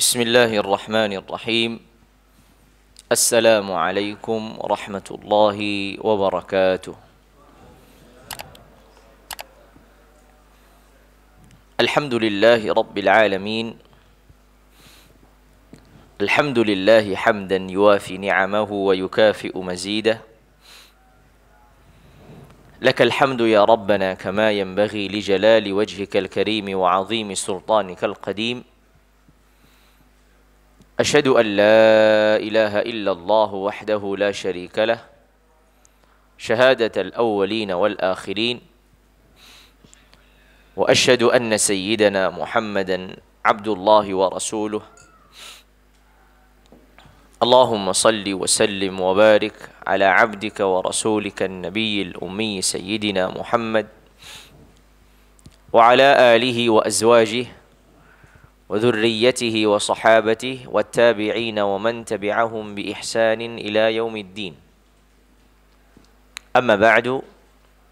بسم الله الرحمن الرحيم. السلام عليكم ورحمة الله وبركاته. الحمد لله رب العالمين. الحمد لله حمدا يوافي نعمه ويكافئ مزيده. لك الحمد يا ربنا كما ينبغي لجلال وجهك الكريم وعظيم سلطانك القديم. أشهد أن لا إله إلا الله وحده لا شريك له شهادة الأولين والآخرين. وأشهد أن سيدنا محمدا عبد الله ورسوله. اللهم صل وسلم وبارك على عبدك ورسولك النبي الأمي سيدنا محمد وعلى آله وأزواجه وذريته وصحابته والتابعين ومن تبعهم بإحسان إلى يوم الدين. أما بعد،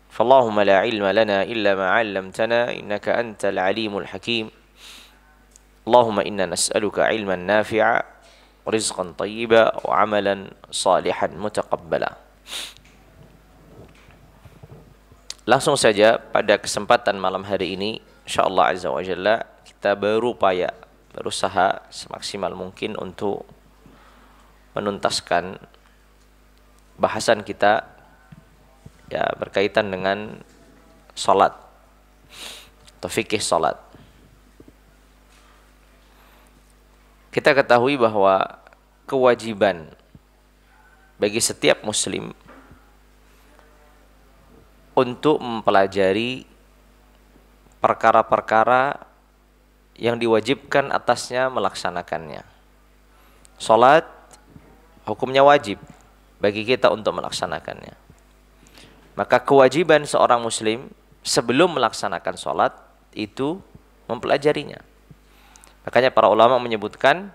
فاللهم لا علم لنا إلا ما علمتنا إنك أنت العليم الحكيم. اللهم إنا نسألك علما نافعا ورزقا طيبا وعملا صالحا متقبلا. Langsung saja pada kesempatan malam hari ini, insyaallah azza wa jalla, kita berusaha semaksimal mungkin untuk menuntaskan bahasan kita ya berkaitan dengan salat atau fikih salat. Kita ketahui bahwa kewajiban bagi setiap muslim untuk mempelajari perkara-perkara yang diwajibkan atasnya melaksanakannya. Salat hukumnya wajib bagi kita untuk melaksanakannya. Maka kewajiban seorang muslim sebelum melaksanakan salat itu mempelajarinya. Makanya para ulama menyebutkan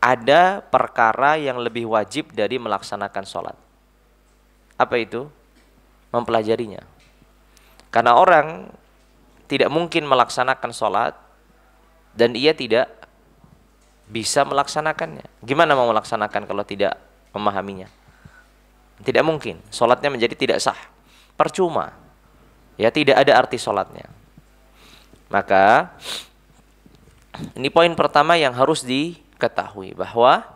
ada perkara yang lebih wajib dari melaksanakan salat. Apa itu? Mempelajarinya. Karena orang tidak mungkin melaksanakan salat dan ia tidak bisa melaksanakannya. Gimana mau melaksanakan kalau tidak memahaminya? Tidak mungkin. Salatnya menjadi tidak sah. Percuma. Ya, tidak ada arti salatnya. Maka ini poin pertama yang harus diketahui, bahwa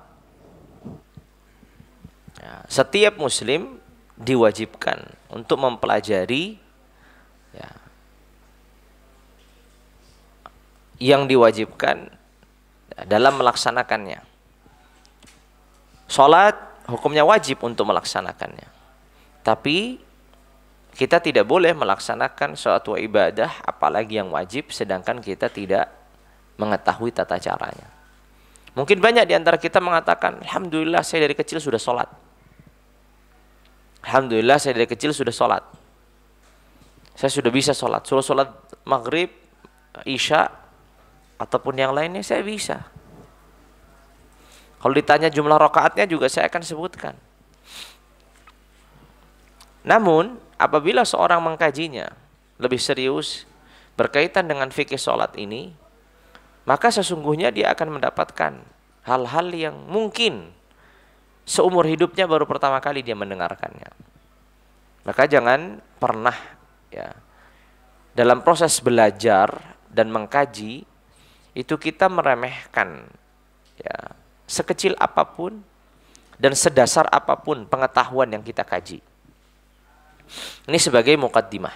ya, setiap muslim diwajibkan untuk mempelajari ya, yang diwajibkan dalam melaksanakannya. Salat hukumnya wajib untuk melaksanakannya. Tapi kita tidak boleh melaksanakan suatu ibadah apalagi yang wajib sedangkan kita tidak mengetahui tata caranya. Mungkin banyak di antara kita mengatakan, alhamdulillah saya dari kecil sudah salat. Alhamdulillah saya dari kecil sudah salat. Saya sudah bisa salat. Suruh salat maghrib, isya ataupun yang lainnya saya bisa. Kalau ditanya jumlah rakaatnya juga saya akan sebutkan. Namun apabila seorang mengkajinya lebih serius berkaitan dengan fikih salat ini, maka sesungguhnya dia akan mendapatkan hal-hal yang mungkin seumur hidupnya baru pertama kali dia mendengarkannya. Maka jangan pernah ya dalam proses belajar dan mengkaji itu kita meremehkan ya sekecil apapun dan sedasar apapun pengetahuan yang kita kaji. Ini sebagai muqaddimah.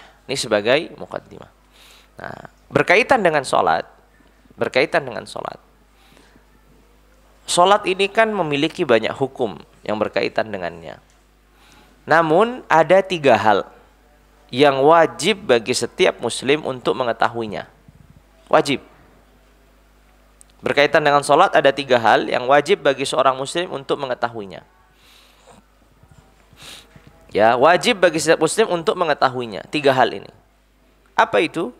Nah, berkaitan dengan salat, salat ini kan memiliki banyak hukum yang berkaitan dengannya. Namun ada 3 hal yang wajib bagi setiap muslim untuk mengetahuinya. Wajib. Berkaitan dengan salat ada 3 hal yang wajib bagi seorang muslim untuk mengetahuinya. Ya, wajib bagi setiap muslim untuk mengetahuinya. 3 hal ini. Apa itu?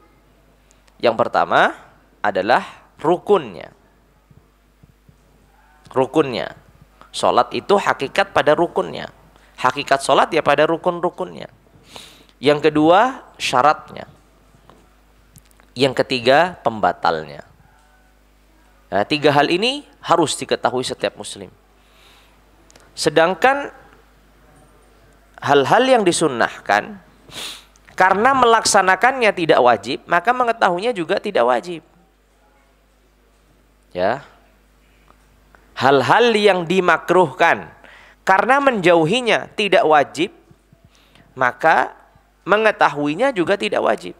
Yang pertama adalah rukunnya. Rukunnya. Salat itu hakikat pada rukunnya. Hakikat salat ya pada rukun-rukunnya. Yang kedua, syaratnya. Yang ketiga, pembatalnya. Nah, 3 hal ini harus diketahui setiap muslim. Sedangkan hal-hal yang disunnahkan, karena melaksanakannya tidak wajib, maka mengetahuinya juga tidak wajib. Ya. Hal-hal yang dimakruhkan, karena menjauhinya tidak wajib, maka mengetahuinya juga tidak wajib.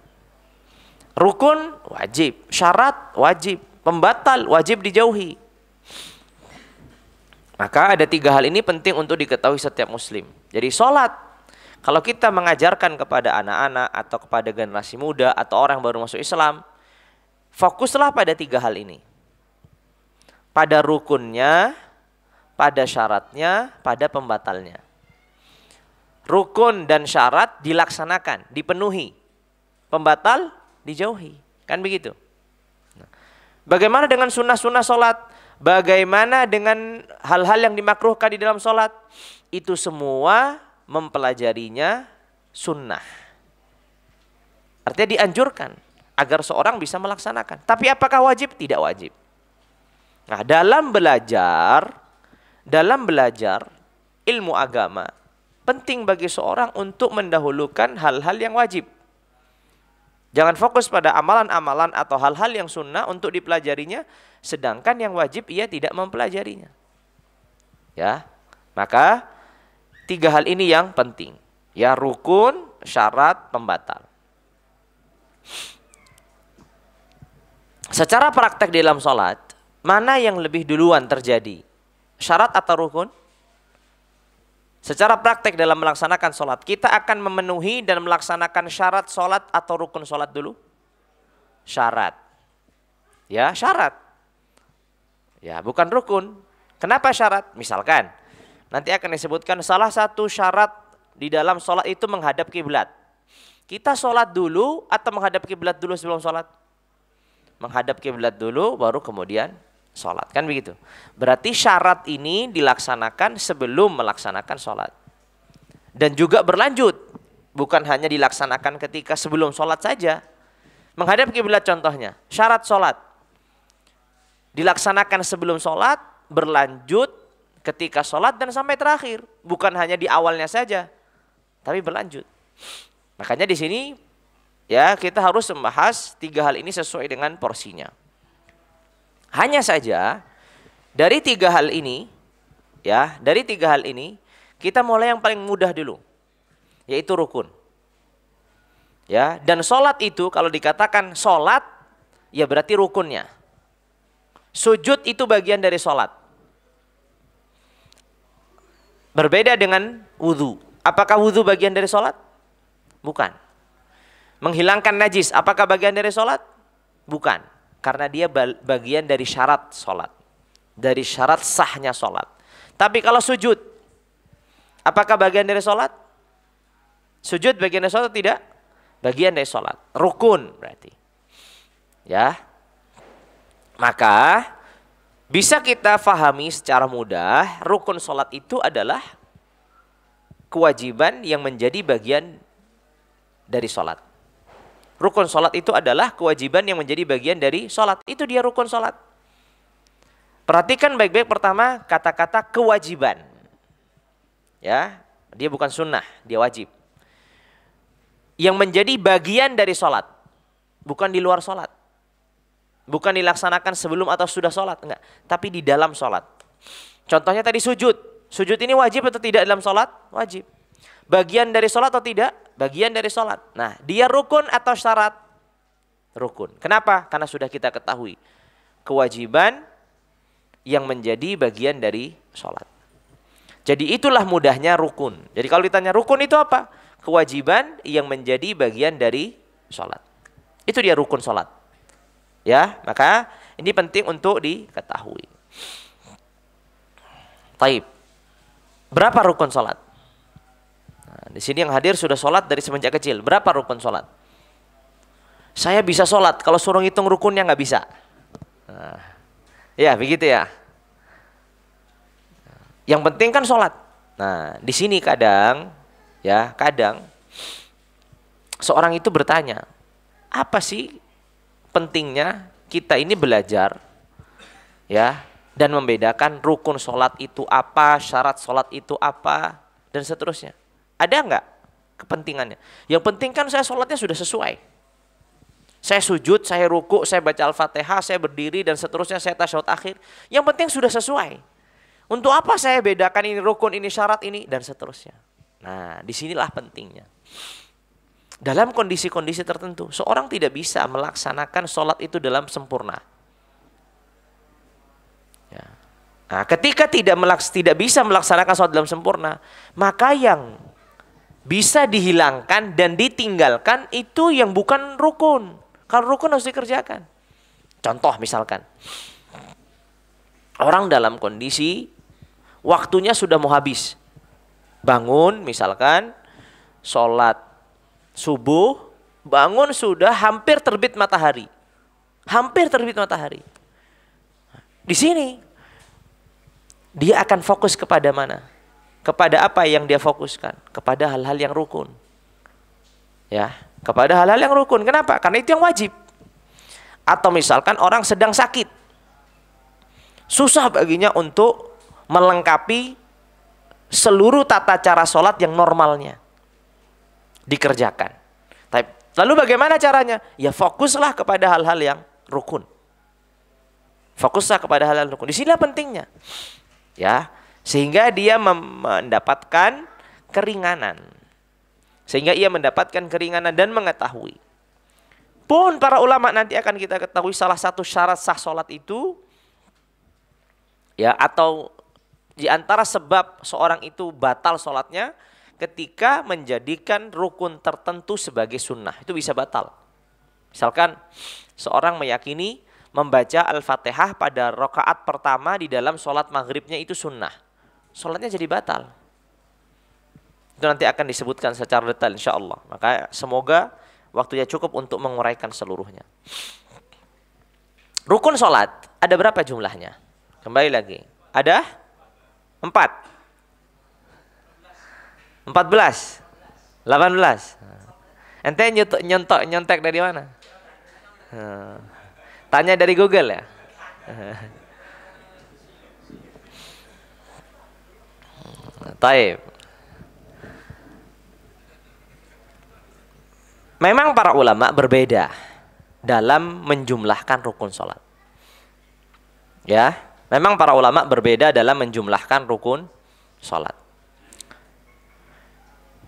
Rukun wajib, syarat wajib, pembatal wajib dijauhi. Maka ada 3 hal ini penting untuk diketahui setiap muslim. Jadi sholat, kalau kita mengajarkan kepada anak-anak atau kepada generasi muda atau orang baru masuk Islam, fokuslah pada 3 hal ini. Pada rukunnya, pada syaratnya, pada pembatalnya. Rukun dan syarat dilaksanakan, dipenuhi. Pembatal dijauhi. Kan begitu. Bagaimana dengan sunnah-sunnah sholat? Bagaimana dengan hal-hal yang dimakruhkan di dalam sholat? Itu semua mempelajarinya sunnah. Artinya dianjurkan agar seorang bisa melaksanakan. Tapi apakah wajib? Tidak wajib. Nah, dalam belajar ilmu agama, penting bagi seorang untuk mendahulukan hal-hal yang wajib. Jangan fokus pada amalan-amalan atau hal-hal yang sunnah untuk dipelajarinya, sedangkan yang wajib ia tidak mempelajarinya. Ya, maka 3 hal ini yang penting. Ya, rukun, syarat, pembatal. Secara praktek di dalam sholat, mana yang lebih duluan terjadi? Syarat atau rukun? Secara praktek dalam melaksanakan sholat, kita akan memenuhi dan melaksanakan syarat sholat atau rukun sholat dulu? Syarat. Ya, syarat. Ya, bukan rukun. Kenapa syarat? Misalkan, nanti akan disebutkan salah satu syarat di dalam sholat itu menghadap kiblat. Kita sholat dulu atau menghadap kiblat dulu sebelum sholat? Menghadap kiblat dulu, baru kemudian sholat, kan begitu. Berarti syarat ini dilaksanakan sebelum melaksanakan sholat. Dan juga berlanjut, bukan hanya dilaksanakan ketika sebelum sholat saja. Menghadap kiblat contohnya, syarat sholat dilaksanakan sebelum sholat, berlanjut ketika sholat dan sampai terakhir. Bukan hanya di awalnya saja, tapi berlanjut. Makanya di sini ya kita harus membahas 3 hal ini sesuai dengan porsinya. Hanya saja dari 3 hal ini, ya, dari 3 hal ini kita mulai yang paling mudah dulu, yaitu rukun. Ya, dan sholat itu kalau dikatakan sholat, ya berarti rukunnya. Sujud itu bagian dari sholat. Berbeda dengan wudhu. Apakah wudhu bagian dari sholat? Bukan. Menghilangkan najis, apakah bagian dari sholat? Bukan. Karena dia bagian dari syarat sholat. Dari syarat sahnya sholat. Tapi kalau sujud, apakah bagian dari sholat? Sujud bagian dari sholat atau tidak? Bagian dari sholat. Rukun berarti. Ya. Maka bisa kita fahami secara mudah, rukun sholat itu adalah kewajiban yang menjadi bagian dari sholat. Rukun sholat itu adalah kewajiban yang menjadi bagian dari sholat. Itu dia rukun sholat. Perhatikan baik-baik pertama kata-kata kewajiban. Ya, dia bukan sunnah, dia wajib. Yang menjadi bagian dari sholat. Bukan di luar sholat. Bukan dilaksanakan sebelum atau sudah sholat. Enggak, tapi di dalam sholat. Contohnya tadi sujud. Sujud ini wajib atau tidak dalam sholat? Wajib. Bagian dari sholat atau tidak? Bagian dari sholat. Nah, dia rukun atau syarat? Rukun. Kenapa? Karena sudah kita ketahui. Kewajiban yang menjadi bagian dari sholat. Jadi itulah mudahnya rukun. Jadi kalau ditanya rukun itu apa? Kewajiban yang menjadi bagian dari sholat. Itu dia rukun sholat. Ya, maka ini penting untuk diketahui. Taib. Berapa rukun sholat? Nah, di sini yang hadir sudah sholat dari semenjak kecil. Berapa rukun sholat? Saya bisa sholat, kalau suruh ngitung rukunnya nggak bisa. Nah, ya begitu ya. Yang penting kan sholat. Nah, di sini kadang seorang itu bertanya, apa sih pentingnya kita ini belajar Ya, dan membedakan rukun sholat itu apa, syarat sholat itu apa, dan seterusnya. Ada nggak kepentingannya? Yang penting kan saya sholatnya sudah sesuai. Saya sujud, saya ruku, saya baca Al-Fatihah, saya berdiri, dan seterusnya, saya tasyahud akhir. Yang penting sudah sesuai. Untuk apa saya bedakan ini rukun, ini syarat, ini, dan seterusnya. Nah, disinilah pentingnya. Dalam kondisi-kondisi tertentu, seorang tidak bisa melaksanakan sholat itu dalam sempurna. Ya. Nah, ketika tidak bisa melaksanakan sholat dalam sempurna, maka yang bisa dihilangkan dan ditinggalkan itu yang bukan rukun. Kalau rukun harus dikerjakan. Contoh misalkan, orang dalam kondisi waktunya sudah mau habis. Bangun misalkan, sholat subuh, bangun sudah hampir terbit matahari. Hampir terbit matahari. Di sini, dia akan fokus kepada mana? Kepada apa yang dia fokuskan? Kepada hal-hal yang rukun. Ya, kepada hal-hal yang rukun. Kenapa? Karena itu yang wajib. Atau misalkan orang sedang sakit. Susah baginya untuk melengkapi seluruh tata cara sholat yang normalnya dikerjakan. Lalu bagaimana caranya? Ya fokuslah kepada hal-hal yang rukun. Fokuslah kepada hal-hal rukun. Di sinilah pentingnya. Ya, sehingga dia mendapatkan keringanan. Sehingga ia mendapatkan keringanan dan mengetahui. Pun para ulama nanti akan kita ketahui salah satu syarat sah sholat itu, ya, atau di antara sebab seorang itu batal sholatnya ketika menjadikan rukun tertentu sebagai sunnah. Itu bisa batal. Misalkan seorang meyakini membaca Al-Fatihah pada rakaat pertama di dalam sholat maghribnya itu sunnah. Sholatnya jadi batal. Itu nanti akan disebutkan secara detail insya Allah. Maka semoga waktunya cukup untuk menguraikan seluruhnya. Rukun sholat ada berapa jumlahnya? Kembali lagi. Ada 4. 14. 18. Ente nyontek dari mana? Tanya dari Google ya. Taib. Memang para ulama berbeda dalam menjumlahkan rukun sholat. Ya, memang para ulama berbeda dalam menjumlahkan rukun sholat.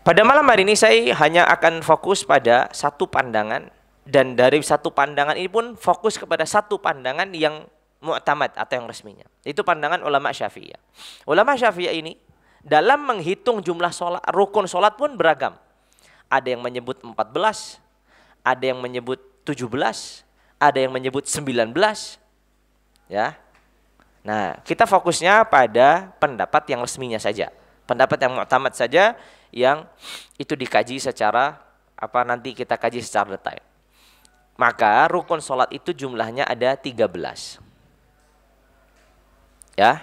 Pada malam hari ini saya hanya akan fokus pada satu pandangan. Dan dari satu pandangan ini pun fokus kepada satu pandangan yang mu'tamad atau yang resminya. Itu pandangan ulama Syafi'iyah. Ulama Syafi'iyah ini dalam menghitung jumlah sholat, rukun sholat pun beragam. Ada yang menyebut 14, ada yang menyebut 17, ada yang menyebut 19. Ya. Nah, kita fokusnya pada pendapat yang resminya saja. Pendapat yang mu'tamad saja yang itu dikaji secara nanti kita kaji secara detail. Maka rukun sholat itu jumlahnya ada 13. Ya.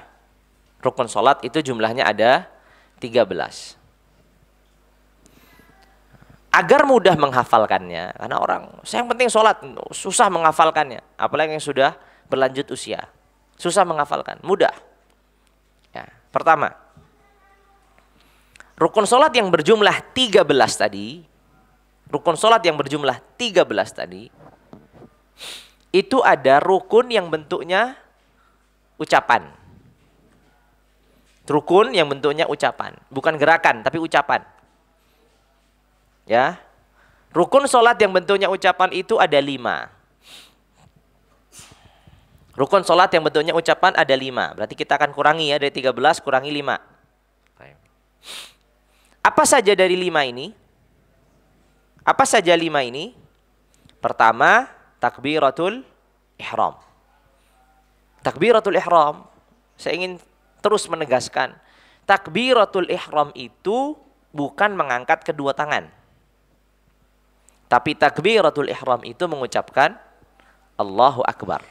Rukun sholat itu jumlahnya ada 13. Agar mudah menghafalkannya, karena orang, yang penting sholat, susah menghafalkannya. Apalagi yang sudah berlanjut usia. Susah menghafalkan, mudah. Ya. Pertama, rukun sholat yang berjumlah 13 tadi, rukun sholat yang berjumlah 13 tadi, itu ada rukun yang bentuknya ucapan. Rukun yang bentuknya ucapan, bukan gerakan tapi ucapan. Ya, rukun sholat yang bentuknya ucapan itu ada 5. Rukun sholat yang bentuknya ucapan ada 5. Berarti kita akan kurangi ya, dari 13 kurangi 5. Apa saja dari 5 ini? Apa saja 5 ini? Pertama, takbiratul ihram. Takbiratul ihram, saya ingin terus menegaskan, takbiratul ihram itu bukan mengangkat kedua tangan. Tapi takbiratul ihram itu mengucapkan Allahu Akbar.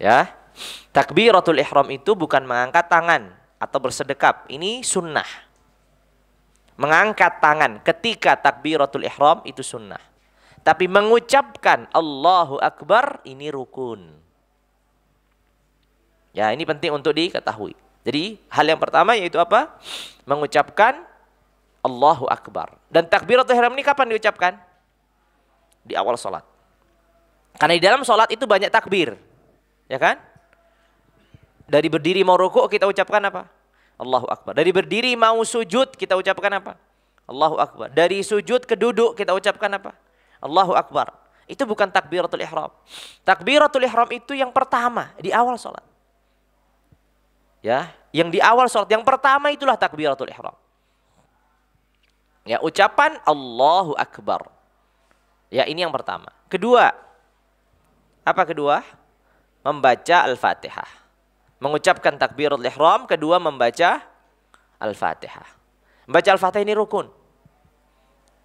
Ya. Takbiratul ihram itu bukan mengangkat tangan atau bersedekap. Ini sunnah. Mengangkat tangan ketika takbiratul ihram itu sunnah. Tapi mengucapkan Allahu Akbar ini rukun. Ya, ini penting untuk diketahui. Jadi hal yang pertama yaitu apa? Mengucapkan Allahu Akbar. Dan takbiratul ihram ini kapan diucapkan? Di awal sholat. Karena di dalam sholat itu banyak takbir. Ya kan? Dari berdiri mau rukuk kita ucapkan apa? Allahu Akbar. Dari berdiri mau sujud kita ucapkan apa? Allahu Akbar. Dari sujud ke duduk kita ucapkan apa? Allahu Akbar. Itu bukan takbiratul ihram. Takbiratul ihram itu yang pertama di awal sholat. Ya, yang di awal sholat yang pertama itulah takbiratul ihram. Ya, ucapan Allahu Akbar. Ya, ini yang pertama. Kedua, apa kedua? Membaca Al-Fatihah. Mengucapkan takbiratul ihram, kedua membaca Al-Fatihah. Membaca Al-Fatihah ini rukun.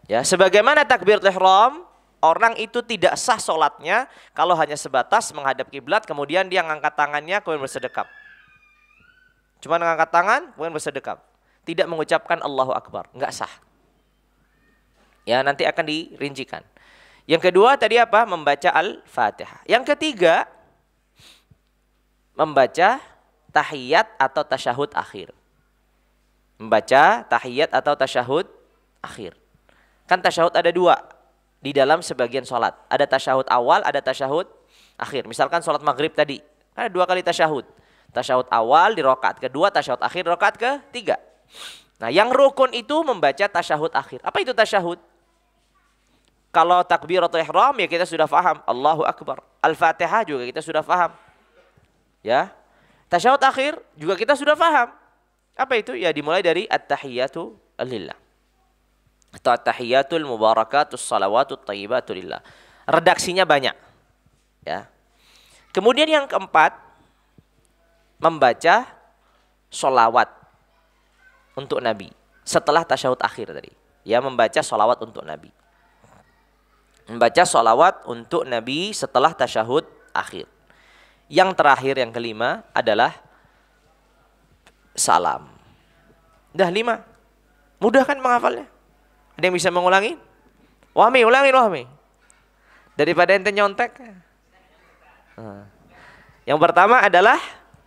Ya, sebagaimana takbiratul ihram, orang itu tidak sah sholatnya kalau hanya sebatas menghadap kiblat, kemudian dia ngangkat tangannya, kemudian bersedekap. Cuma mengangkat tangan, kemudian bersedekap. Tidak mengucapkan Allahu Akbar. Enggak sah. Ya, nanti akan dirincikan. Yang kedua tadi apa? Membaca Al-Fatihah. Yang ketiga, membaca tahiyat atau tasyahud akhir. Membaca tahiyat atau tasyahud akhir. Kan tasyahud ada dua di dalam sebagian sholat. Ada tasyahud awal, ada tasyahud akhir. Misalkan sholat maghrib tadi, ada 2 kali tasyahud. Tasyahud awal di rakaat kedua, tasyahud akhir di rakaat ketiga. Nah, yang rukun itu membaca tasyahud akhir. Apa itu tasyahud? Kalau takbiratul ihram ya kita sudah paham, Allahu Akbar. Al-Fatihah juga kita sudah paham. Ya. Tasyahud akhir juga kita sudah paham. Apa itu? Ya dimulai dari at-tahiyatu lillah. Atau at-tahiyatul mubarakatus salawatut thayyibatu lillah. Redaksinya banyak. Ya. Kemudian yang keempat, membaca sholawat untuk Nabi setelah tasyahud akhir tadi. Ya, membaca sholawat untuk Nabi. Membaca sholawat untuk Nabi setelah tasyahud akhir. Yang terakhir, yang kelima adalah salam. Dah 5. Mudah kan menghafalnya? Ada yang bisa mengulangi? Wahmi, ulangin Wahmi. Daripada ente nyontek. Yang pertama adalah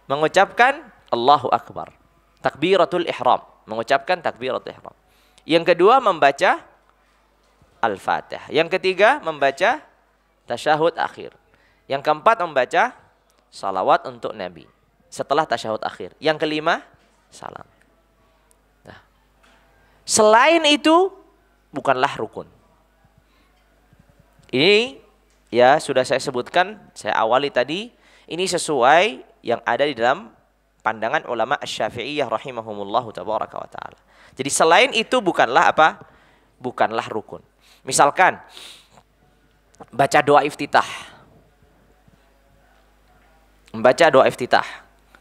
mengucapkan Allahu Akbar. Takbiratul ihram. Mengucapkan takbiratul ihram. Yang kedua membaca Al-Fatihah. Yang ketiga membaca tasyahud akhir. Yang keempat membaca salawat untuk Nabi setelah tasyahud akhir. Yang kelima salam. Nah, selain itu bukanlah rukun. Ini ya sudah saya sebutkan, saya awali tadi. Ini sesuai yang ada di dalam pandangan ulama Asy-Syafi'iyah rahimahumullahu tabaraka wa taala. Jadi selain itu bukanlah apa? Bukanlah rukun. Misalkan baca doa iftitah. Membaca doa iftitah.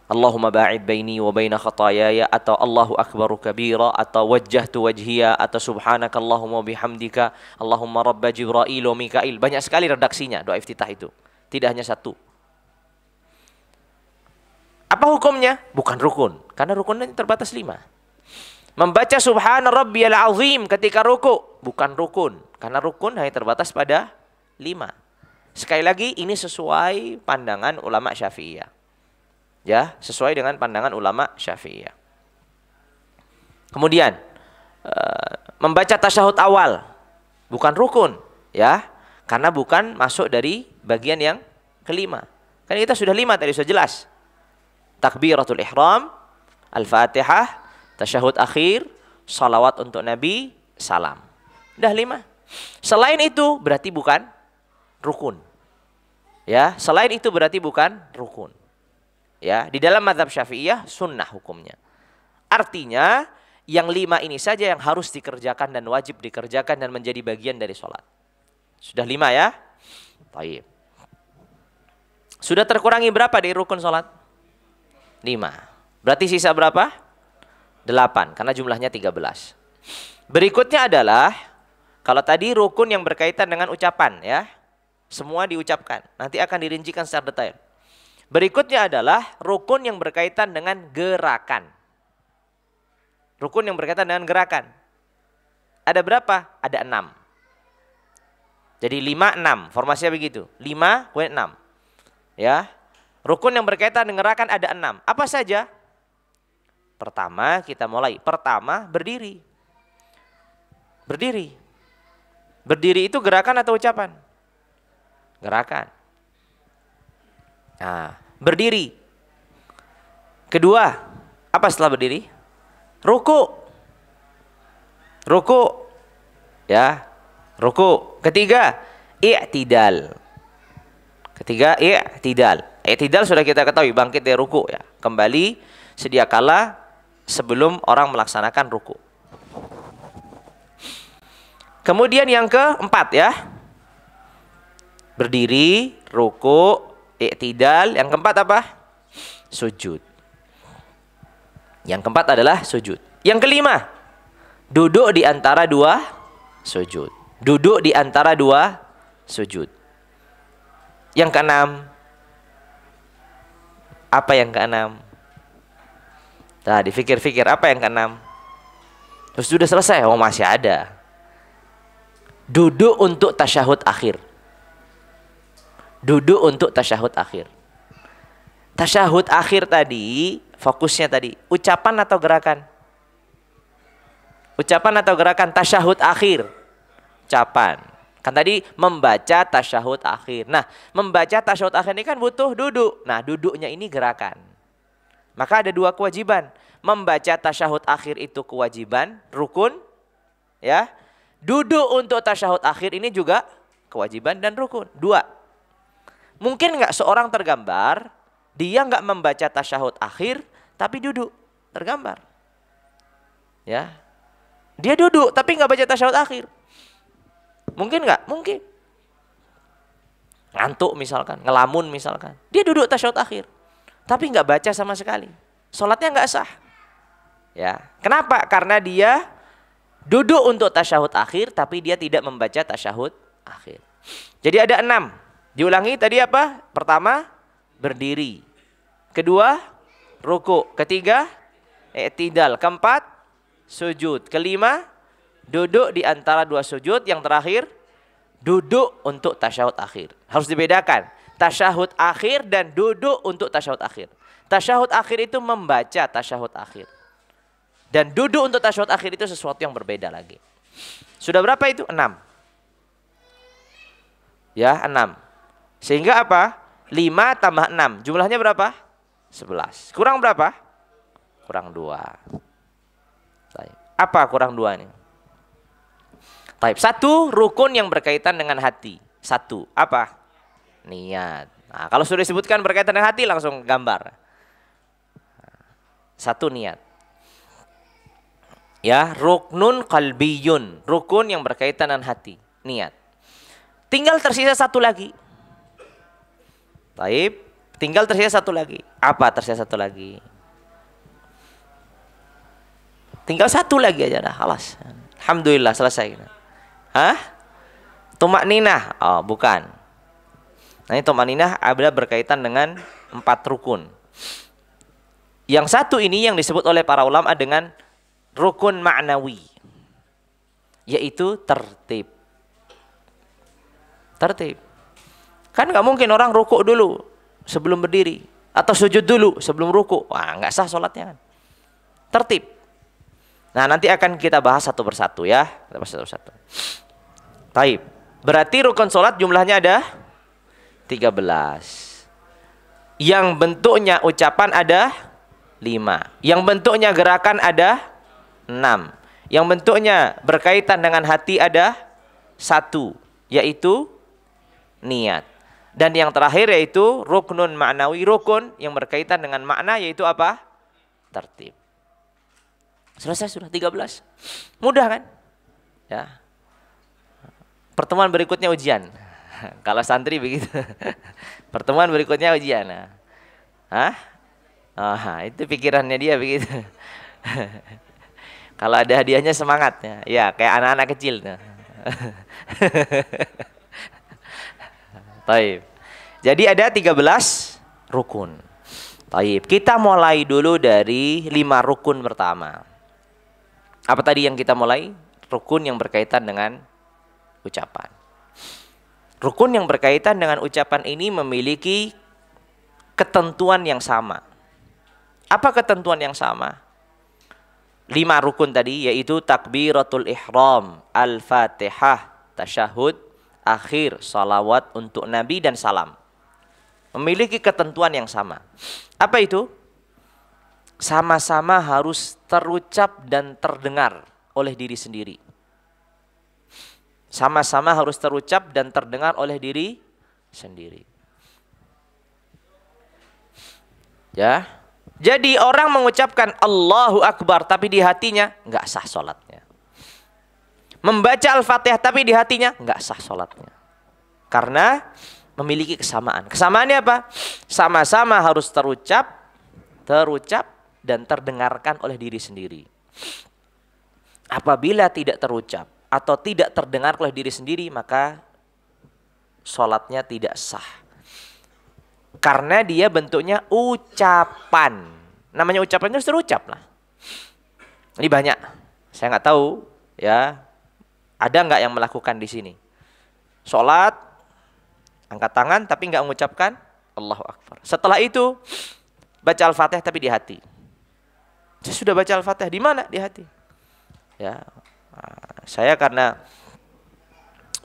Allahumma ba'id baini wa baina khataayaya, atau Allahu akbaru kabira, atau wajjahtu wajhiya, atau subhanakallahumma bihamdika, Allahumma rabba Jibril wa Mikail. Banyak sekali redaksinya doa iftitah itu. Tidak hanya satu. Apa hukumnya? Bukan rukun. Karena rukunnya terbatas 5. Membaca subhana rabbiyal azim ketika ruku. Bukan rukun. Karena rukun hanya terbatas pada 5. Sekali lagi ini sesuai pandangan ulama Syafi'iyah. Ya, sesuai dengan pandangan ulama Syafi'iyah. Kemudian membaca tasyahud awal. Bukan rukun. Ya, karena bukan masuk dari bagian yang kelima. Kan kita sudah 5 tadi, sudah jelas. Takbiratul ihram, Al-Fatihah, tasyahud akhir, salawat untuk Nabi, salam. Dah 5. Selain itu berarti bukan rukun. Ya, selain itu berarti bukan rukun. Ya, di dalam mazhab Syafi'iyah sunnah hukumnya. Artinya yang 5 ini saja yang harus dikerjakan dan wajib dikerjakan dan menjadi bagian dari sholat. Sudah 5 ya? Baik. Sudah terkurangi berapa dari rukun sholat? 5. Berarti sisa berapa? 8, karena jumlahnya 13. Berikutnya adalah, kalau tadi rukun yang berkaitan dengan ucapan ya. Semua diucapkan. Nanti akan dirincikan secara detail. Berikutnya adalah rukun yang berkaitan dengan gerakan. Rukun yang berkaitan dengan gerakan. Ada berapa? Ada 6. Jadi 5, 6. Formasinya begitu. 5, kemudian 6. Ya. Rukun yang berkaitan dengan gerakan ada 6. Apa saja? Pertama, kita mulai. Pertama, berdiri. Berdiri. Berdiri itu gerakan atau ucapan? Gerakan. Nah, berdiri. Kedua, apa setelah berdiri? Ruku. Ruku. Ya, ruku. Ketiga, i'tidal. Ketiga, i'tidal. I'tidal sudah kita ketahui, bangkit dari ruku ya. Kembali sedia kala sebelum orang melaksanakan ruku. Kemudian yang keempat ya. Berdiri, ruku, i'tidal. Yang keempat apa? Sujud. Yang keempat adalah sujud. Yang kelima, duduk di antara dua sujud. Duduk di antara dua sujud. Yang keenam, apa yang keenam? Nah, dipikir-pikir apa yang keenam? Terus sudah selesai, oh masih ada. Duduk untuk tasyahud akhir. Duduk untuk tasyahud akhir. Tasyahud akhir tadi, fokusnya tadi, ucapan atau gerakan? Ucapan atau gerakan tasyahud akhir? Ucapan. Kan tadi membaca tasyahud akhir. Nah, membaca tasyahud akhir ini kan butuh duduk. Nah, duduknya ini gerakan. Maka ada dua kewajiban. Membaca tasyahud akhir itu kewajiban, rukun. Ya. Duduk untuk tasyahud akhir ini juga kewajiban dan rukun. Dua. Mungkin nggak seorang tergambar, dia nggak membaca tasyahud akhir, tapi duduk. Tergambar. Ya. Dia duduk, tapi nggak baca tasyahud akhir. Mungkin nggak? Mungkin. Ngantuk misalkan, ngelamun misalkan. Dia duduk tasyahud akhir, tapi nggak baca sama sekali. Sholatnya nggak sah. Ya, kenapa? Karena dia duduk untuk tasyahud akhir, tapi dia tidak membaca tasyahud akhir. Jadi ada 6. Diulangi tadi apa? Pertama, berdiri. Kedua, ruku. Ketiga, i'tidal. Keempat, sujud. Kelima, duduk di antara dua sujud. Yang terakhir, duduk untuk tasyahud akhir. Harus dibedakan. Tasyahud akhir dan duduk untuk tasyahud akhir. Tasyahud akhir itu membaca tasyahud akhir. Dan duduk untuk tasyahud akhir itu sesuatu yang berbeda lagi. Sudah berapa itu? 6. Ya, 6. Sehingga apa? 5 tambah 6. Jumlahnya berapa? 11. Kurang berapa? Kurang 2. Apa kurang 2 ini? Taib. 1, rukun yang berkaitan dengan hati. 1, apa? Niat. Nah, kalau sudah disebutkan berkaitan dengan hati, langsung gambar. 1, niat. Ya, ruknun qalbiyun. Rukun yang berkaitan dengan hati. Niat. Tinggal tersisa 1 lagi. Taib. Tinggal tersisa 1 lagi. Apa tersisa 1 lagi? Tinggal 1 lagi aja dah. Alas. Alhamdulillah selesai. Hah? Tumakninah. Oh, bukan. Nah, ini tumakninah ada berkaitan dengan 4 rukun. Yang 1 ini yang disebut oleh para ulama dengan rukun ma'nawi, yaitu tertib. Tertib. Kan nggak mungkin orang rukuk dulu sebelum berdiri, atau sujud dulu sebelum rukuk. Wah, nggak sah sholatnya kan. Tertib. Nah, nanti akan kita bahas satu persatu ya. Kita bahas satu persatu. Taib. Berarti rukun sholat jumlahnya ada 13. Yang bentuknya ucapan ada 5. Yang bentuknya gerakan ada 6. Yang bentuknya berkaitan dengan hati ada 1, yaitu niat. Dan yang terakhir yaitu ruknun ma'nawi, rukun yang berkaitan dengan makna, yaitu apa? Tertib. Selesai sudah 13. Mudah kan? Ya. Pertemuan berikutnya ujian. Kalau santri begitu. Pertemuan berikutnya ujian. Hah? Oh, itu pikirannya dia begitu. Kalau ada hadiahnya semangat ya, kayak anak-anak kecil. Taib. Jadi ada 13 rukun. Taib. Kita mulai dulu dari 5 rukun pertama. Apa tadi yang kita mulai? Rukun yang berkaitan dengan ucapan. Rukun yang berkaitan dengan ucapan ini memiliki ketentuan yang sama. Apa ketentuan yang sama? 5 rukun tadi, yaitu takbiratul ihram, al-fatihah, tasyahud, akhir, salawat untuk Nabi dan salam. Memiliki ketentuan yang sama. Apa itu? Sama-sama harus terucap dan terdengar oleh diri sendiri. Sama-sama harus terucap dan terdengar oleh diri sendiri. Ya. Jadi orang mengucapkan Allahu Akbar tapi di hatinya enggak sah salatnya. Membaca Al-Fatihah tapi di hatinya enggak sah salatnya. Karena memiliki kesamaan. Kesamaannya apa? Sama-sama harus terucap dan terdengarkan oleh diri sendiri. Apabila tidak terucap atau tidak terdengar oleh diri sendiri, maka salatnya tidak sah. Karena dia bentuknya ucapan. Namanya ucapan itu harus terucap lah. Ini banyak. Saya nggak tahu ya. Ada nggak yang melakukan di sini? Sholat, angkat tangan tapi nggak mengucapkan Allahu Akbar. Setelah itu baca Al-Fatihah tapi di hati. Saya sudah baca Al-Fatihah, di mana? Di hati. Ya, saya karena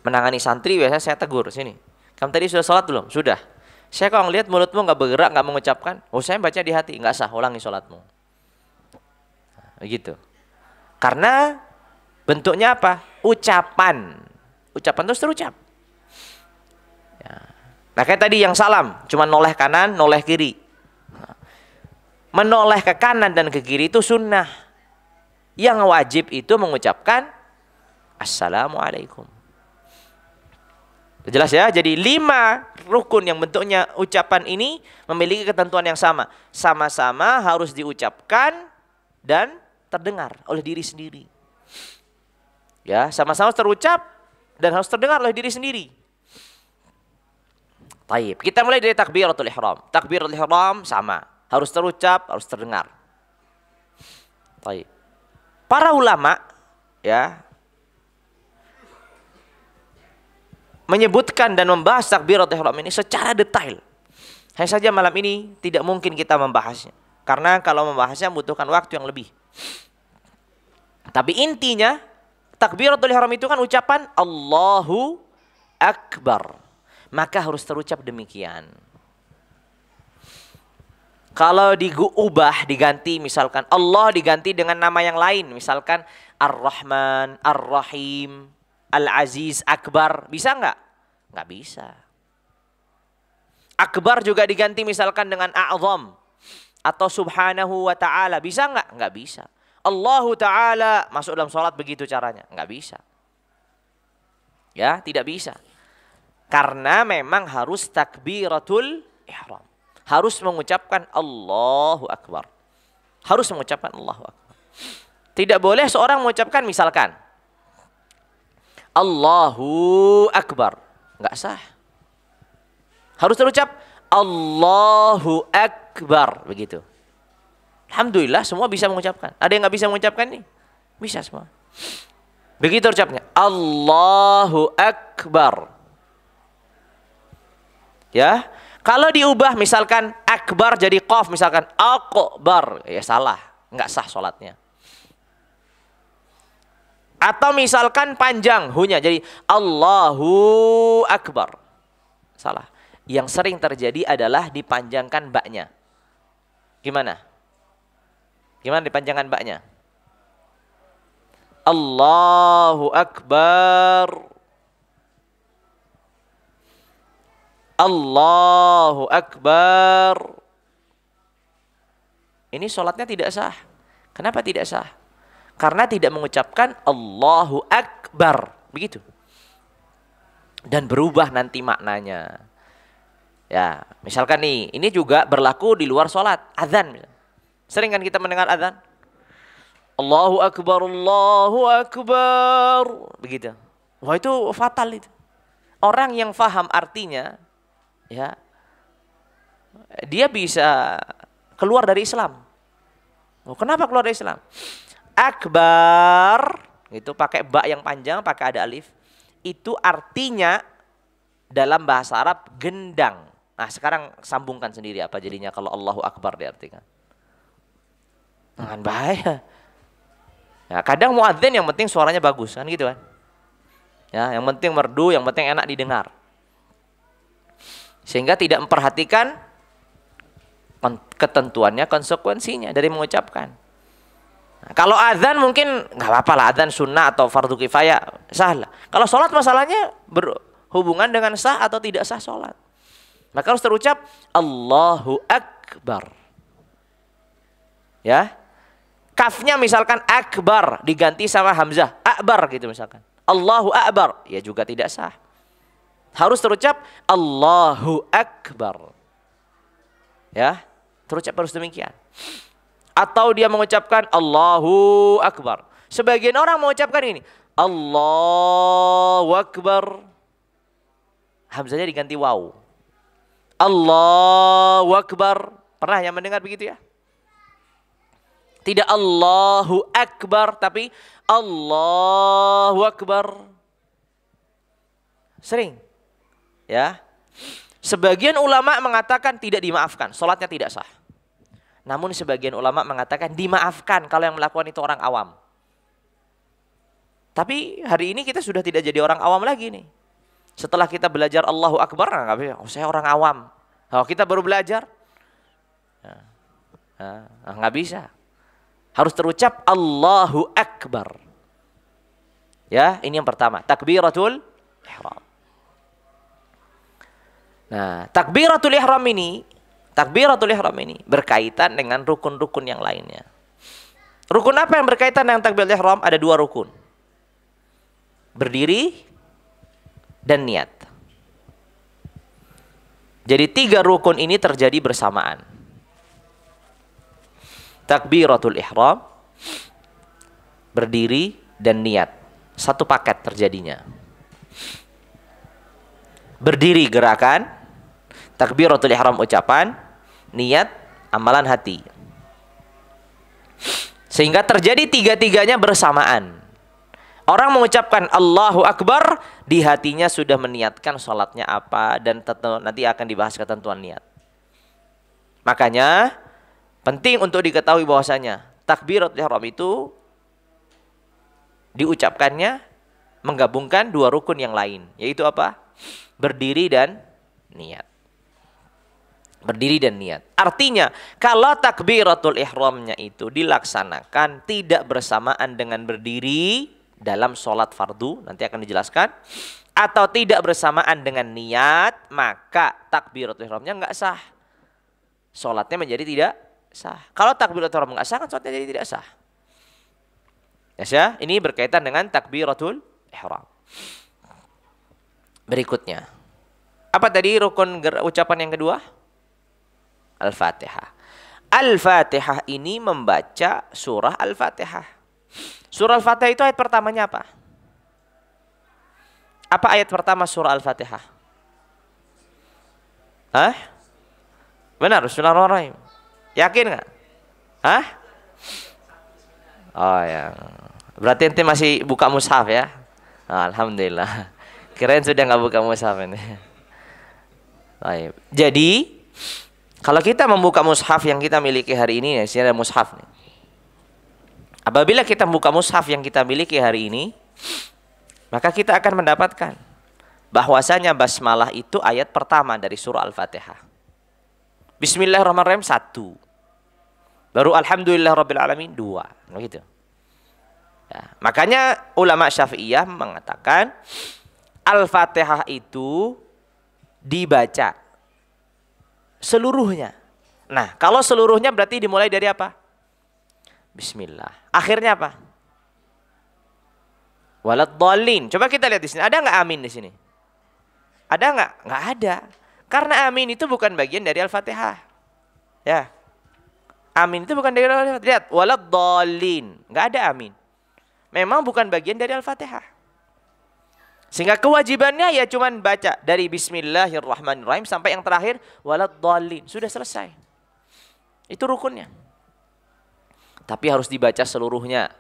menangani santri biasanya saya tegur, sini. Kamu tadi sudah sholat belum? Sudah. Saya kalau ngelihat mulutmu nggak bergerak, nggak mengucapkan, oh saya baca di hati, nggak sah, ulangi sholatmu. Begitu. Karena bentuknya apa? Ucapan. Ucapan terus terucap. Ya. Nah kayak tadi yang salam, cuma noleh kanan, noleh kiri. Menoleh ke kanan dan ke kiri itu sunnah. Yang wajib itu mengucapkan Assalamualaikum. Jelas ya? Jadi 5 rukun yang bentuknya ucapan ini memiliki ketentuan yang sama. Sama-sama harus diucapkan dan terdengar oleh diri sendiri. Ya, sama-sama terucap dan harus terdengar oleh diri sendiri. Baik, kita mulai dari takbiratul ihram. Takbiratul ihram sama, harus terucap, harus terdengar. Baik. Para ulama ya menyebutkan dan membahas takbiratul ihram ini secara detail. Hanya saja malam ini tidak mungkin kita membahasnya. Karena kalau membahasnya membutuhkan waktu yang lebih. Tapi intinya takbiratul ihram itu kan ucapan Allahu Akbar. Maka harus terucap demikian. Kalau diubah, diganti misalkan Allah diganti dengan nama yang lain. Misalkan Ar-Rahman, Ar-Rahim, Al-Aziz, Akbar. Bisa nggak? Nggak bisa. Akbar juga diganti misalkan dengan A'zam. Atau Subhanahu wa ta'ala. Bisa nggak? Nggak bisa. Allahu ta'ala. Masuk dalam sholat begitu caranya. Nggak bisa. Ya, tidak bisa. Karena memang harus takbiratul ihram. Harus mengucapkan Allahu Akbar. Harus mengucapkan Allahu Akbar. Tidak boleh seorang mengucapkan misalkan Allahu Akbar. Enggak sah. Harus terucap Allahu Akbar. Begitu. Alhamdulillah semua bisa mengucapkan. Ada yang nggak bisa mengucapkan nih? Bisa semua. Begitu ucapnya. Allahu Akbar. Ya. Kalau diubah misalkan akbar jadi qaf misalkan akbar, ya salah, nggak sah sholatnya. Atau misalkan panjang hunya jadi Allahu Akbar, salah. Yang sering terjadi adalah dipanjangkan baknya. Gimana? Gimana dipanjangkan baknya? Allahu Akbar. Allahu Akbar. Ini sholatnya tidak sah. Kenapa tidak sah? Karena tidak mengucapkan Allahu Akbar. Begitu. Dan berubah nanti maknanya. Ya, misalkan nih, ini juga berlaku di luar sholat. Azan. Sering kan kita mendengar azan? Allahu Akbar, Allahu Akbar. Begitu. Wah itu fatal itu. Orang yang faham artinya, ya, dia bisa keluar dari Islam. Oh, kenapa keluar dari Islam? Akbar itu pakai ba yang panjang, pakai ada alif. Itu artinya dalam bahasa Arab gendang. Nah, sekarang sambungkan sendiri apa jadinya kalau Allahu Akbar diartikan. Dengan bahaya. Ya, kadang muadzin yang penting suaranya bagus kan gitu kan. Ya, yang penting merdu, yang penting enak didengar. Sehingga tidak memperhatikan ketentuannya, konsekuensinya dari mengucapkan. Nah, kalau azan mungkin nggak apa-apa lah, azan sunnah atau fardu kifayah sah lah. Kalau sholat masalahnya berhubungan dengan sah atau tidak sah sholat. Maka harus terucap Allahu Akbar. Ya, kafnya misalkan akbar diganti sama hamzah akbar gitu misalkan. Allahu Akbar, ya juga tidak sah. Harus terucap Allahu Akbar. Ya, terucap harus demikian. Atau dia mengucapkan Allahu Akbar. Sebagian orang mengucapkan ini Allahu Akbar, hamzahnya diganti waw. Allahu Akbar. Pernah yang mendengar begitu ya? Tidak Allahu Akbar, tapi Allahu Akbar. Sering. Ya. Sebagian ulama mengatakan tidak dimaafkan, sholatnya tidak sah. Namun sebagian ulama mengatakan dimaafkan kalau yang melakukan itu orang awam. Tapi hari ini kita sudah tidak jadi orang awam lagi nih. Setelah kita belajar Allahu Akbar, saya orang awam. Kalau kita baru belajar, nggak bisa. Harus terucap Allahu Akbar. Ya, ini yang pertama, takbiratul ihram. Nah, takbiratul ihram ini berkaitan dengan rukun-rukun yang lainnya. Rukun apa yang berkaitan dengan takbiratul ihram? Ada 2 rukun. Berdiri dan niat. Jadi 3 rukun ini terjadi bersamaan. Takbiratul ihram, berdiri dan niat. Satu paket terjadinya. Berdiri gerakan, takbiratul ihram ucapan, niat amalan hati. Sehingga terjadi 3-tiganya bersamaan. Orang mengucapkan Allahu Akbar, di hatinya sudah meniatkan sholatnya apa, dan nanti akan dibahas ketentuan niat. Makanya penting untuk diketahui bahwasanya takbiratul ihram itu diucapkannya menggabungkan 2 rukun yang lain, yaitu apa? Berdiri dan niat. Berdiri dan niat. Artinya, kalau takbiratul ihramnya itu dilaksanakan tidak bersamaan dengan berdiri dalam sholat fardu, nanti akan dijelaskan, atau tidak bersamaan dengan niat, maka takbiratul ihramnya nggak sah. Sholatnya menjadi tidak sah. Kalau takbiratul ihram nggak sah, kan sholatnya jadi tidak sah. Ya, ini berkaitan dengan takbiratul ihram. Berikutnya, apa tadi rukun ucapan yang kedua? Al-Fatihah. Al-Fatihah ini membaca surah Al-Fatihah. Surah Al-Fatihah itu ayat pertamanya apa? Apa ayat pertama surah Al-Fatihah? Hah? Benar, Bismillahirrahmanirrahim. Yakin nggak? Hah? Oh ya. Berarti ente masih buka mushaf ya? Alhamdulillah. Kirain sudah nggak buka mushaf ini. Baik. Jadi kalau kita membuka mushaf yang kita miliki hari ini, ya, sini ada mushaf nih. Apabila kita membuka mushaf yang kita miliki hari ini, maka kita akan mendapatkan bahwasanya basmalah itu ayat pertama dari surah Al-Fatihah. Bismillahirrahmanirrahim 1. Baru Alhamdulillahirabbil alamin 2. Begitu. Ya, makanya ulama Syafi'iyah mengatakan Al-Fatihah itu dibaca seluruhnya. Nah, kalau seluruhnya berarti dimulai dari apa? Bismillah. Akhirnya apa? Waladhdallin. Coba kita lihat di sini. Ada nggak amin di sini? Ada nggak? Nggak ada. Karena amin itu bukan bagian dari Al-Fatihah. Ya. Amin itu bukan dari Al-Fatihah. Lihat, waladhdallin. Nggak ada amin. Memang bukan bagian dari Al-Fatihah. Sehingga kewajibannya ya cuman baca dari Bismillahirrahmanirrahim sampai yang terakhir waladhdallin. Sudah selesai. Itu rukunnya. Tapi harus dibaca seluruhnya.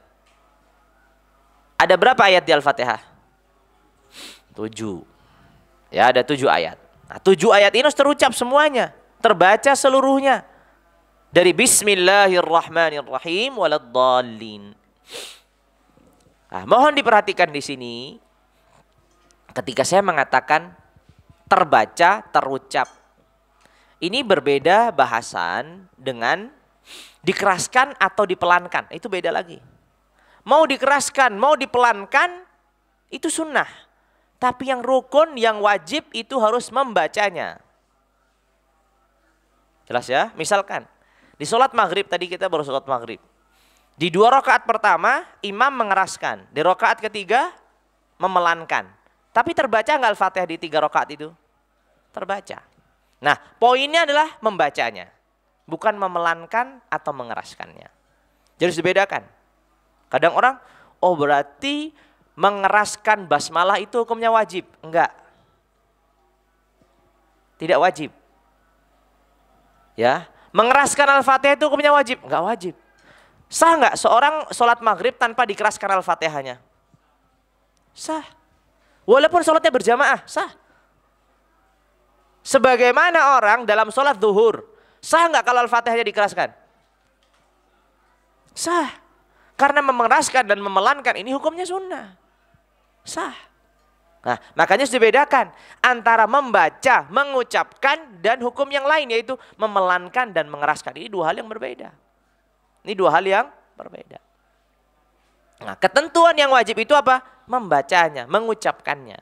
Ada berapa ayat di Al-Fatihah? 7. Ya, ada 7 ayat. Nah, 7 ayat ini harus terucap semuanya, terbaca seluruhnya. Dari Bismillahirrahmanirrahim waladdallin. Nah, mohon diperhatikan di sini ketika saya mengatakan terbaca, terucap. Ini berbeda bahasan dengan dikeraskan atau dipelankan. Itu beda lagi. Mau dikeraskan, mau dipelankan, itu sunnah. Tapi yang rukun, yang wajib itu harus membacanya. Jelas ya? Misalkan, di sholat maghrib, tadi kita baru sholat maghrib. Di 2 rakaat pertama, imam mengeraskan. Di rakaat ketiga, memelankan. Tapi terbaca nggak Al-Fatihah di 3 rakaat itu? Terbaca. Nah, poinnya adalah membacanya. Bukan memelankan atau mengeraskannya. Jadi harus dibedakan. Kadang orang, oh berarti mengeraskan basmalah itu hukumnya wajib. Enggak. Tidak wajib. Ya, mengeraskan Al-Fatihah itu hukumnya wajib? Enggak wajib. Sah enggak seorang sholat maghrib tanpa dikeraskan Al-Fatihahnya? Sah. Walaupun sholatnya berjamaah, sah. Sebagaimana orang dalam sholat zuhur, sah enggak kalau Al-Fatihahnya dikeraskan? Sah. Karena mengeraskan dan memelankan ini hukumnya sunnah. Sah. Nah, makanya harus dibedakan antara membaca, mengucapkan dan hukum yang lain, yaitu memelankan dan mengeraskan. Ini 2 hal yang berbeda. Ini 2 hal yang berbeda. Nah, ketentuan yang wajib itu apa? Membacanya, mengucapkannya.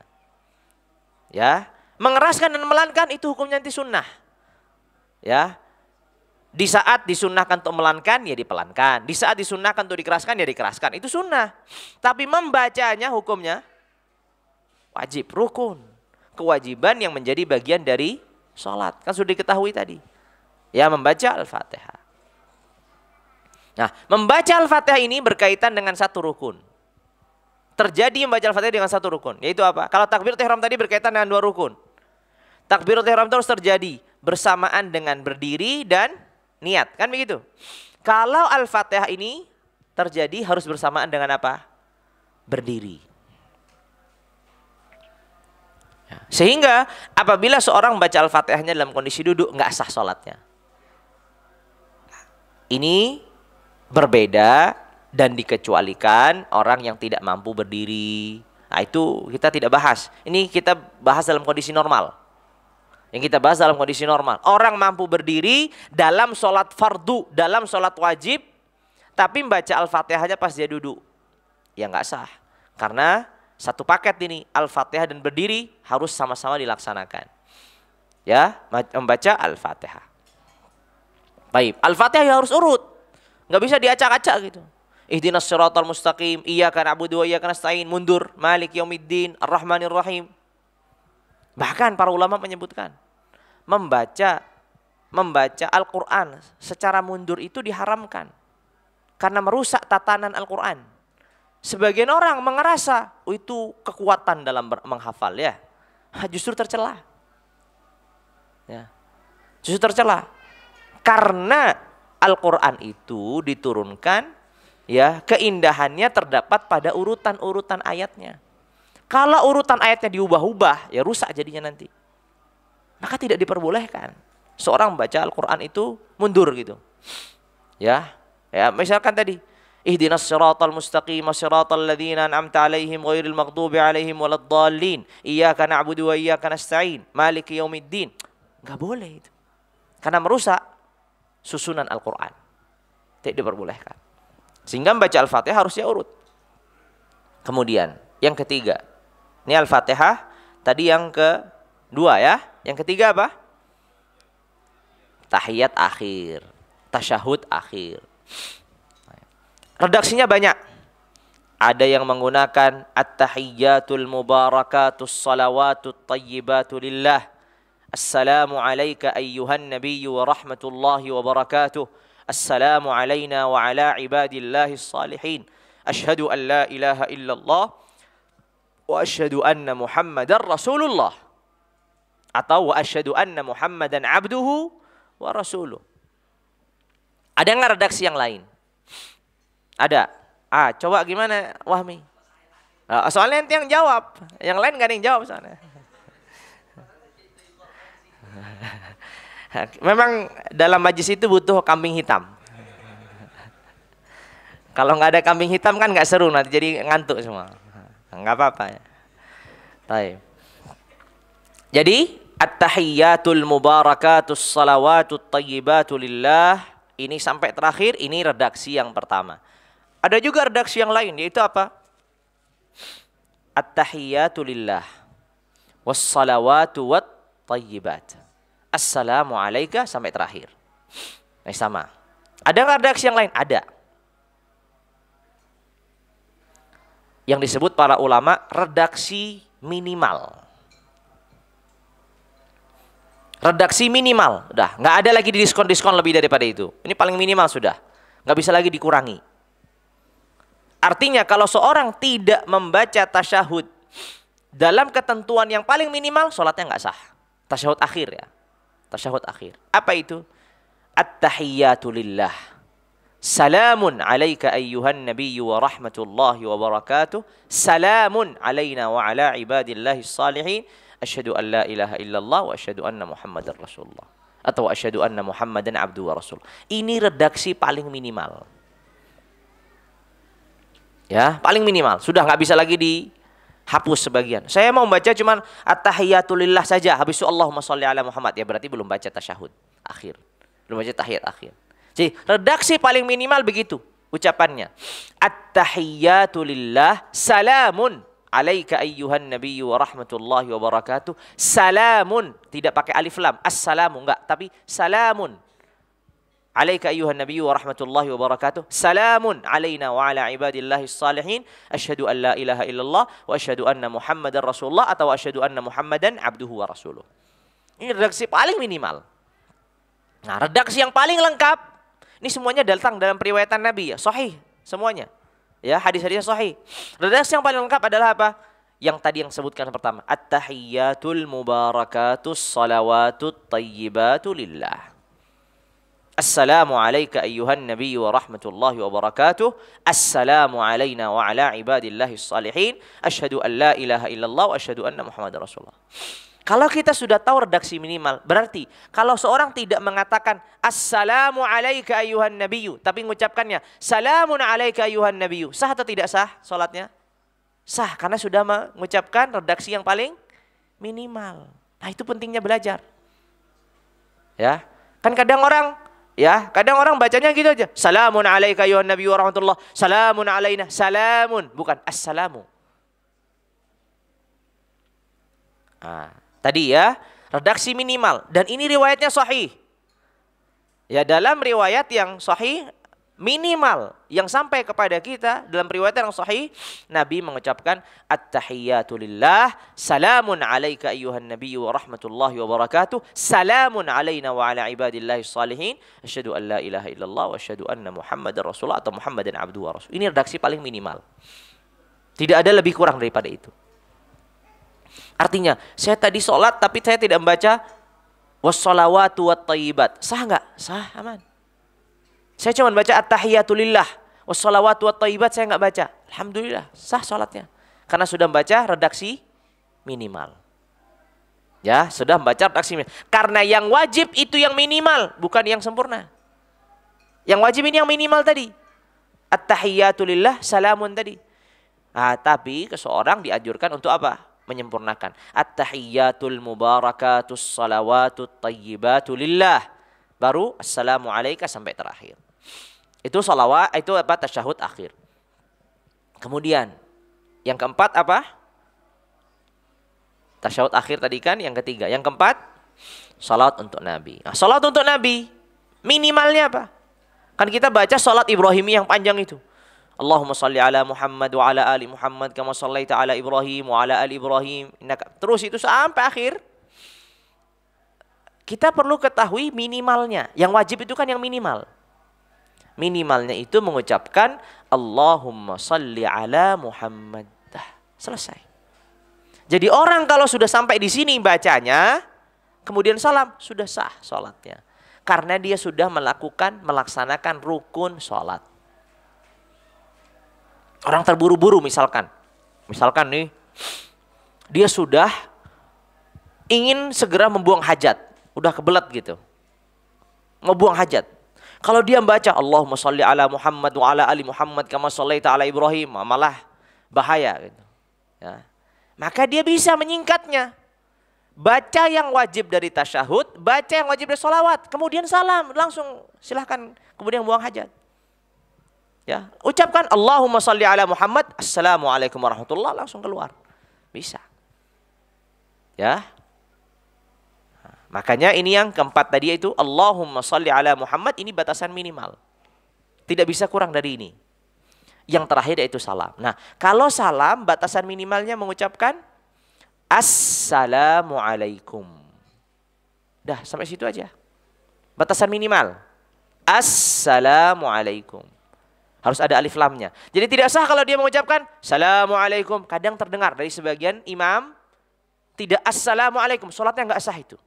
Ya, mengeraskan dan memelankan itu hukumnya nanti sunnah. Ya, di saat disunnahkan untuk melankan, ya dipelankan. Di saat disunnahkan untuk dikeraskan, ya dikeraskan. Itu sunnah. Tapi membacanya hukumnya wajib, rukun. Kewajiban yang menjadi bagian dari sholat. Kan sudah diketahui tadi. Ya, membaca Al-Fatihah. Nah, membaca Al-Fatihah ini berkaitan dengan satu rukun. Terjadi membaca Al-Fatihah dengan satu rukun. Yaitu apa? Kalau takbiratul ihram tadi berkaitan dengan 2 rukun. Takbiratul ihram terus terjadi bersamaan dengan berdiri dan niat. Kan begitu? Kalau Al-Fatihah ini terjadi harus bersamaan dengan apa? Berdiri. Sehingga apabila seorang membaca Al-Fatihahnya dalam kondisi duduk, nggak sah sholatnya. Ini berbeda dan dikecualikan orang yang tidak mampu berdiri. Nah, itu kita tidak bahas. Ini kita bahas dalam kondisi normal. Yang kita bahas dalam kondisi normal. Orang mampu berdiri dalam sholat fardu, dalam sholat wajib, tapi membaca Al-Fatihahnya pas dia duduk. Ya nggak sah. Karena satu paket ini, Al-Fatihah dan berdiri harus sama-sama dilaksanakan. Ya, membaca Al-Fatihah. Baik, Al-Fatihah harus urut. Nggak bisa diacak-acak gitu. Ihdinas siratal mustaqim, iyyaka na'budu wa iyyaka nasta'in, mundur, Malik yaumiddin, Ar-Rahmanir Rahim. Bahkan para ulama menyebutkan membaca Al-Qur'an secara mundur itu diharamkan karena merusak tatanan Al-Qur'an. Sebagian orang mengerasa itu kekuatan dalam menghafal, ya. Justru tercela. Ya. Justru tercela. Karena Al-Qur'an itu diturunkan, ya, keindahannya terdapat pada urutan-urutan ayatnya. Kalau urutan ayatnya diubah-ubah, ya rusak jadinya nanti. Maka tidak diperbolehkan seorang membaca Al-Qur'an itu mundur gitu. Ya, misalkan tadi, ihdinas siratal mustaqim siratal ladzina an'amta 'alaihim ghairil maghdubi 'alaihim waladdallin, iyyaka na'budu wa iyyaka nasta'in, maliki yaumiddin. Enggak boleh itu. Karena merusak susunan Al-Qur'an. Tidak diperbolehkan. Sehingga membaca Al-Fatihah harusnya urut. Kemudian yang ketiga, ini Al-Fatihah tadi yang kedua, ya. Yang ketiga apa? Tahiyat akhir, tasyahud akhir. Redaksinya banyak. Ada yang menggunakan at-tahiyyatul mubarakatus salawatut tayyibatu lillah. Assalamu alayka ayyuhan nabiyyu wa rahmatullahi wa barakatuh. Assalamu alayna wa ala ibadillahis salihin. Ashhadu an la ilaha illallah wa ashhadu anna Muhammadar Rasulullah. Atau wa ashhadu anna Muhammadan abduhu wa rasuluh. Ada nggak redaksi yang lain? Ada. Coba gimana Wahmi? Soalnya nanti yang jawab. Yang lain nggak ada yang jawab soalnya. Memang dalam majlis itu butuh kambing hitam. Kalau nggak ada kambing hitam kan nggak seru, nanti jadi ngantuk semua. Nggak apa-apa ya. Baik. Jadi at-tahiyyatul mubarakatus salawatut thayyibatu lillah, ini sampai terakhir, ini redaksi yang pertama. Ada juga redaksi yang lain, yaitu apa? At-tahiyyatu lillah was salawatu wat thayyibat. Assalamu alayka sampai terakhir. Nah, sama. Ada nggak redaksi yang lain? Ada. Yang disebut para ulama redaksi minimal. Redaksi minimal, udah nggak ada lagi diskon-diskon lebih daripada itu. Ini paling minimal sudah, nggak bisa lagi dikurangi. Artinya kalau seorang tidak membaca tasyahud dalam ketentuan yang paling minimal, sholatnya nggak sah. Tasyahud akhir ya, tasyahud akhir. Apa itu? At-tahiyyatu lillah. Salamun alaika ayyuhan nabiyyu wa rahmatullahi wa barakatuh. Salamun alaina wa ala ibadillahi salihin. Asyhadu an la ilaha illallah wa asyhadu anna muhammadar rasulullah. Atau asyhadu anna muhammadan abdu wa rasul. Ini redaksi paling minimal. Ya, paling minimal. Sudah nggak bisa lagi dihapus sebagian. Saya mau baca cuman at-tahiyyatu lillah saja. Habis itu Allahumma sholli ala Muhammad. Ya berarti belum baca tasyahud akhir. Belum baca tahiyat akhir. Jadi redaksi paling minimal begitu ucapannya. At-tahiyyatu lillah, salamun alaika ayyuhan nabiyyu wa rahmatullahi wa barakatuh. Salamun, tidak pakai alif lam. Assalamu enggak, tapi salamun alaika ayyuhan nabiyyu wa rahmatullahi wa barakatuh. Salamun alaina wa ala ibadillahi salihin. Asyhadu an la ilaha illallah wa asyhadu anna muhammadar rasulullah atau asyhadu anna muhammadan abduhu wa rasuluh. Ini redaksi paling minimal. Nah, redaksi yang paling lengkap ini semuanya datang dalam periwayatan Nabi ya, sahih semuanya. Ya, hadis-hadisnya sahih. Redaksi yang paling lengkap adalah apa? Yang tadi yang sebutkan pertama, at-tahiyyatul mubarakatus salawatut thayyibatu lillah. Assalamu alayka ayyuhan nabiyyu wa rahmatullahi wa barakatuh. Assalamu alayna wa ala ibadillahi salihin. Asyhadu an la ilaha illallah wa asyhadu anna muhammadar rasulullah. Kalau kita sudah tahu redaksi minimal, berarti kalau seorang tidak mengatakan Assalamu alayka ayyuhan nabiyyu, tapi mengucapkannya Salamun alayka ayyuhan nabiyyu, sah atau tidak sah sholatnya? Sah, karena sudah mengucapkan redaksi yang paling minimal. Nah, itu pentingnya belajar. Ya, kan kadang orang bacanya gitu aja. Salamun alayka ayyuhan nabiyyu wa rahmatullah. Salamun alayna. Salamun, bukan assalamu. Tadi ya, redaksi minimal. Dan ini riwayatnya sahih. Ya, dalam riwayat yang sahih, minimal yang sampai kepada kita, dalam riwayat yang sahih, Nabi mengucapkan, At-tahiyyatu lillah, salamun alaika ayyuhan nabiyyu wa rahmatullahi wa barakatuh, salamun alaina wa ala ibadillahi salihin, asyhadu an la ilaha illallah wa asyhadu anna muhammadar rasulullah atau muhammadan abduhu wa rasul. Ini redaksi paling minimal. Tidak ada lebih kurang daripada itu. Artinya, saya tadi sholat tapi saya tidak membaca wassalawatu wat thayyibat. Sah nggak? Sah, aman. Saya cuma baca at-tahiyyatu lillah wassalawatu wat thayyibat, saya nggak baca. Alhamdulillah, sah sholatnya. Karena sudah membaca redaksi minimal. Ya, sudah membaca redaksi minimal. Karena yang wajib itu yang minimal, bukan yang sempurna. Yang wajib ini yang minimal tadi. At-tahiyyatu lillah, salamun tadi. Tapi seseorang dianjurkan untuk apa? Menyempurnakan. At-tahiyyatul mubarakatus salawatut thayyibatu lillah. Baru assalamu alayka sampai terakhir. Itu salawat, itu apa? Tasyahud akhir. Kemudian yang keempat apa? Tasyahud akhir tadi kan yang ketiga. Yang keempat, salat untuk Nabi. Nah, salat untuk Nabi minimalnya apa? Kan kita baca salat Ibrahimi yang panjang itu. Allahumma salli ala Muhammad wa ala ali Muhammad kama sallaita ala Ibrahim wa ala ali Ibrahim. Terus itu sampai akhir. Kita perlu ketahui minimalnya. Yang wajib itu kan yang minimal. Minimalnya itu mengucapkan Allahumma salli ala Muhammad. Selesai. Jadi orang kalau sudah sampai di sini bacanya, kemudian salam, sudah sah salatnya. Karena dia sudah melaksanakan rukun salat. Orang terburu-buru misalkan nih, dia sudah ingin segera membuang hajat, udah kebelet gitu. mau buang hajat. Kalau dia membaca Allahumma sholli ala Muhammad wa ala ali Muhammad kama shallaita ala Ibrahim, malah bahaya gitu. Ya. Maka dia bisa menyingkatnya. Baca yang wajib dari tasyahud, baca yang wajib dari sholawat, kemudian salam, langsung silahkan, kemudian buang hajat. Ya, ucapkan Allahumma sholli ala Muhammad, assalamualaikum warahmatullah, langsung keluar, bisa. Ya, makanya ini yang keempat tadi itu Allahumma sholli ala Muhammad, ini batasan minimal, tidak bisa kurang dari ini. Yang terakhir yaitu salam. Nah, kalau salam batasan minimalnya mengucapkan Assalamualaikum. Dah, sampai situ aja. Batasan minimal. Assalamualaikum. Harus ada alif lamnya. Jadi tidak sah kalau dia mengucapkan Assalamualaikum. Kadang terdengar dari sebagian imam tidak Assalamualaikum. Salatnya enggak sah itu.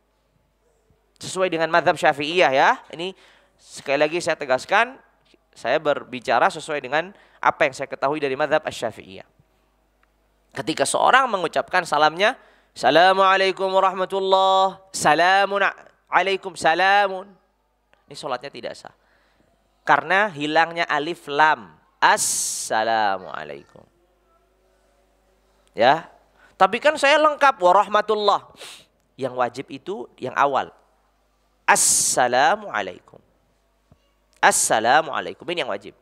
Sesuai dengan mazhab Syafi'iyah ya. Ini sekali lagi saya tegaskan, saya berbicara sesuai dengan apa yang saya ketahui dari mazhab Asy-Syafi'iyah. Ketika seorang mengucapkan salamnya, Assalamualaikum warahmatullah, Salamun alaikum salamun. Ini sholatnya tidak sah. Karena hilangnya alif lam. Assalamualaikum. Ya. Tapi kan saya lengkap warahmatullah. Yang wajib itu yang awal. Assalamualaikum. Assalamualaikum, ini yang wajib.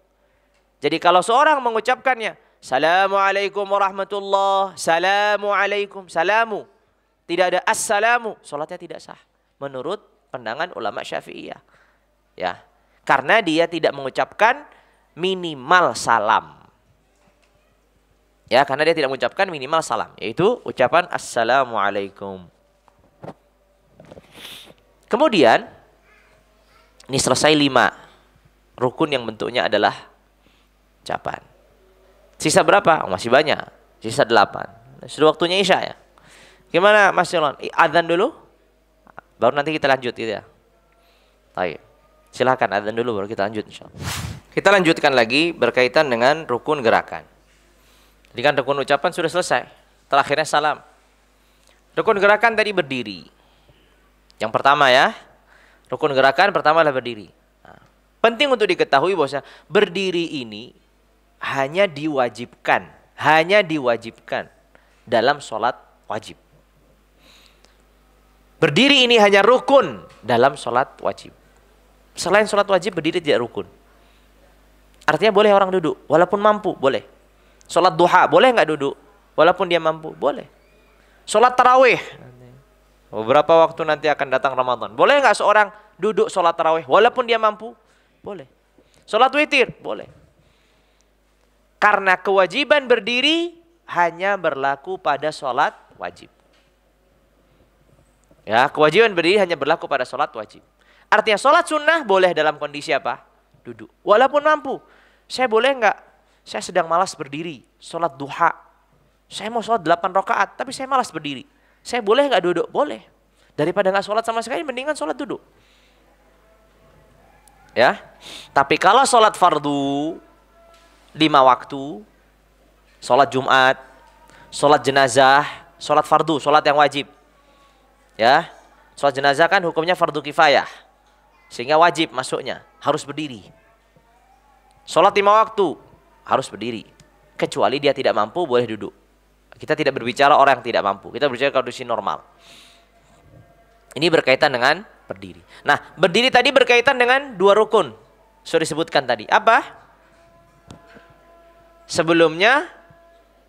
Jadi kalau seorang mengucapkannya Assalamualaikum warahmatullah, Assalamualaikum, salamu, tidak ada assalamu, sholatnya tidak sah menurut pandangan ulama Syafi'iyah. Ya, karena dia tidak mengucapkan minimal salam. Ya, karena dia tidak mengucapkan minimal salam, yaitu ucapan assalamualaikum. Kemudian ini selesai 5 rukun yang bentuknya adalah ucapan. Sisa berapa? Oh, masih banyak. Sisa 8. Sudah waktunya Isya ya. Gimana Mas Jolon? Adzan dulu? Baru nanti kita lanjut gitu ya. Baik. Silakan adzan dulu baru kita lanjut insyaallah. Kita lanjutkan lagi berkaitan dengan rukun gerakan. Jadi kan rukun ucapan sudah selesai. Terakhirnya salam. Rukun gerakan tadi berdiri. Yang pertama ya. Rukun gerakan pertama adalah berdiri. Nah, penting untuk diketahui bahwa berdiri ini hanya diwajibkan dalam sholat wajib. Berdiri ini hanya rukun dalam sholat wajib. Selain sholat wajib berdiri tidak rukun. Artinya boleh orang duduk walaupun mampu, boleh. Sholat duha boleh nggak duduk walaupun dia mampu, boleh. Sholat tarawih, beberapa waktu nanti akan datang Ramadan, boleh nggak seorang duduk sholat tarawih walaupun dia mampu, boleh. Sholat witir boleh. Karena kewajiban berdiri hanya berlaku pada sholat wajib. Ya, kewajiban berdiri hanya berlaku pada sholat wajib. Artinya sholat sunnah boleh dalam kondisi apa? Duduk. Walaupun mampu. Saya boleh nggak? Saya sedang malas berdiri. Sholat duha. Saya mau sholat 8 rakaat, tapi saya malas berdiri. Saya boleh nggak duduk? Boleh. Daripada nggak sholat sama sekali, mendingan sholat duduk. Ya. Tapi kalau sholat fardu 5 waktu, sholat Jumat, sholat jenazah, sholat fardu, sholat yang wajib. Ya, sholat jenazah kan hukumnya fardu kifayah, sehingga wajib masuknya, harus berdiri. Sholat 5 waktu, harus berdiri. Kecuali dia tidak mampu, boleh duduk. Kita tidak berbicara orang yang tidak mampu, kita berbicara kondisi normal. Ini berkaitan dengan berdiri. Nah, berdiri tadi berkaitan dengan 2 rukun. Sudah disebutkan tadi. Apa? Sebelumnya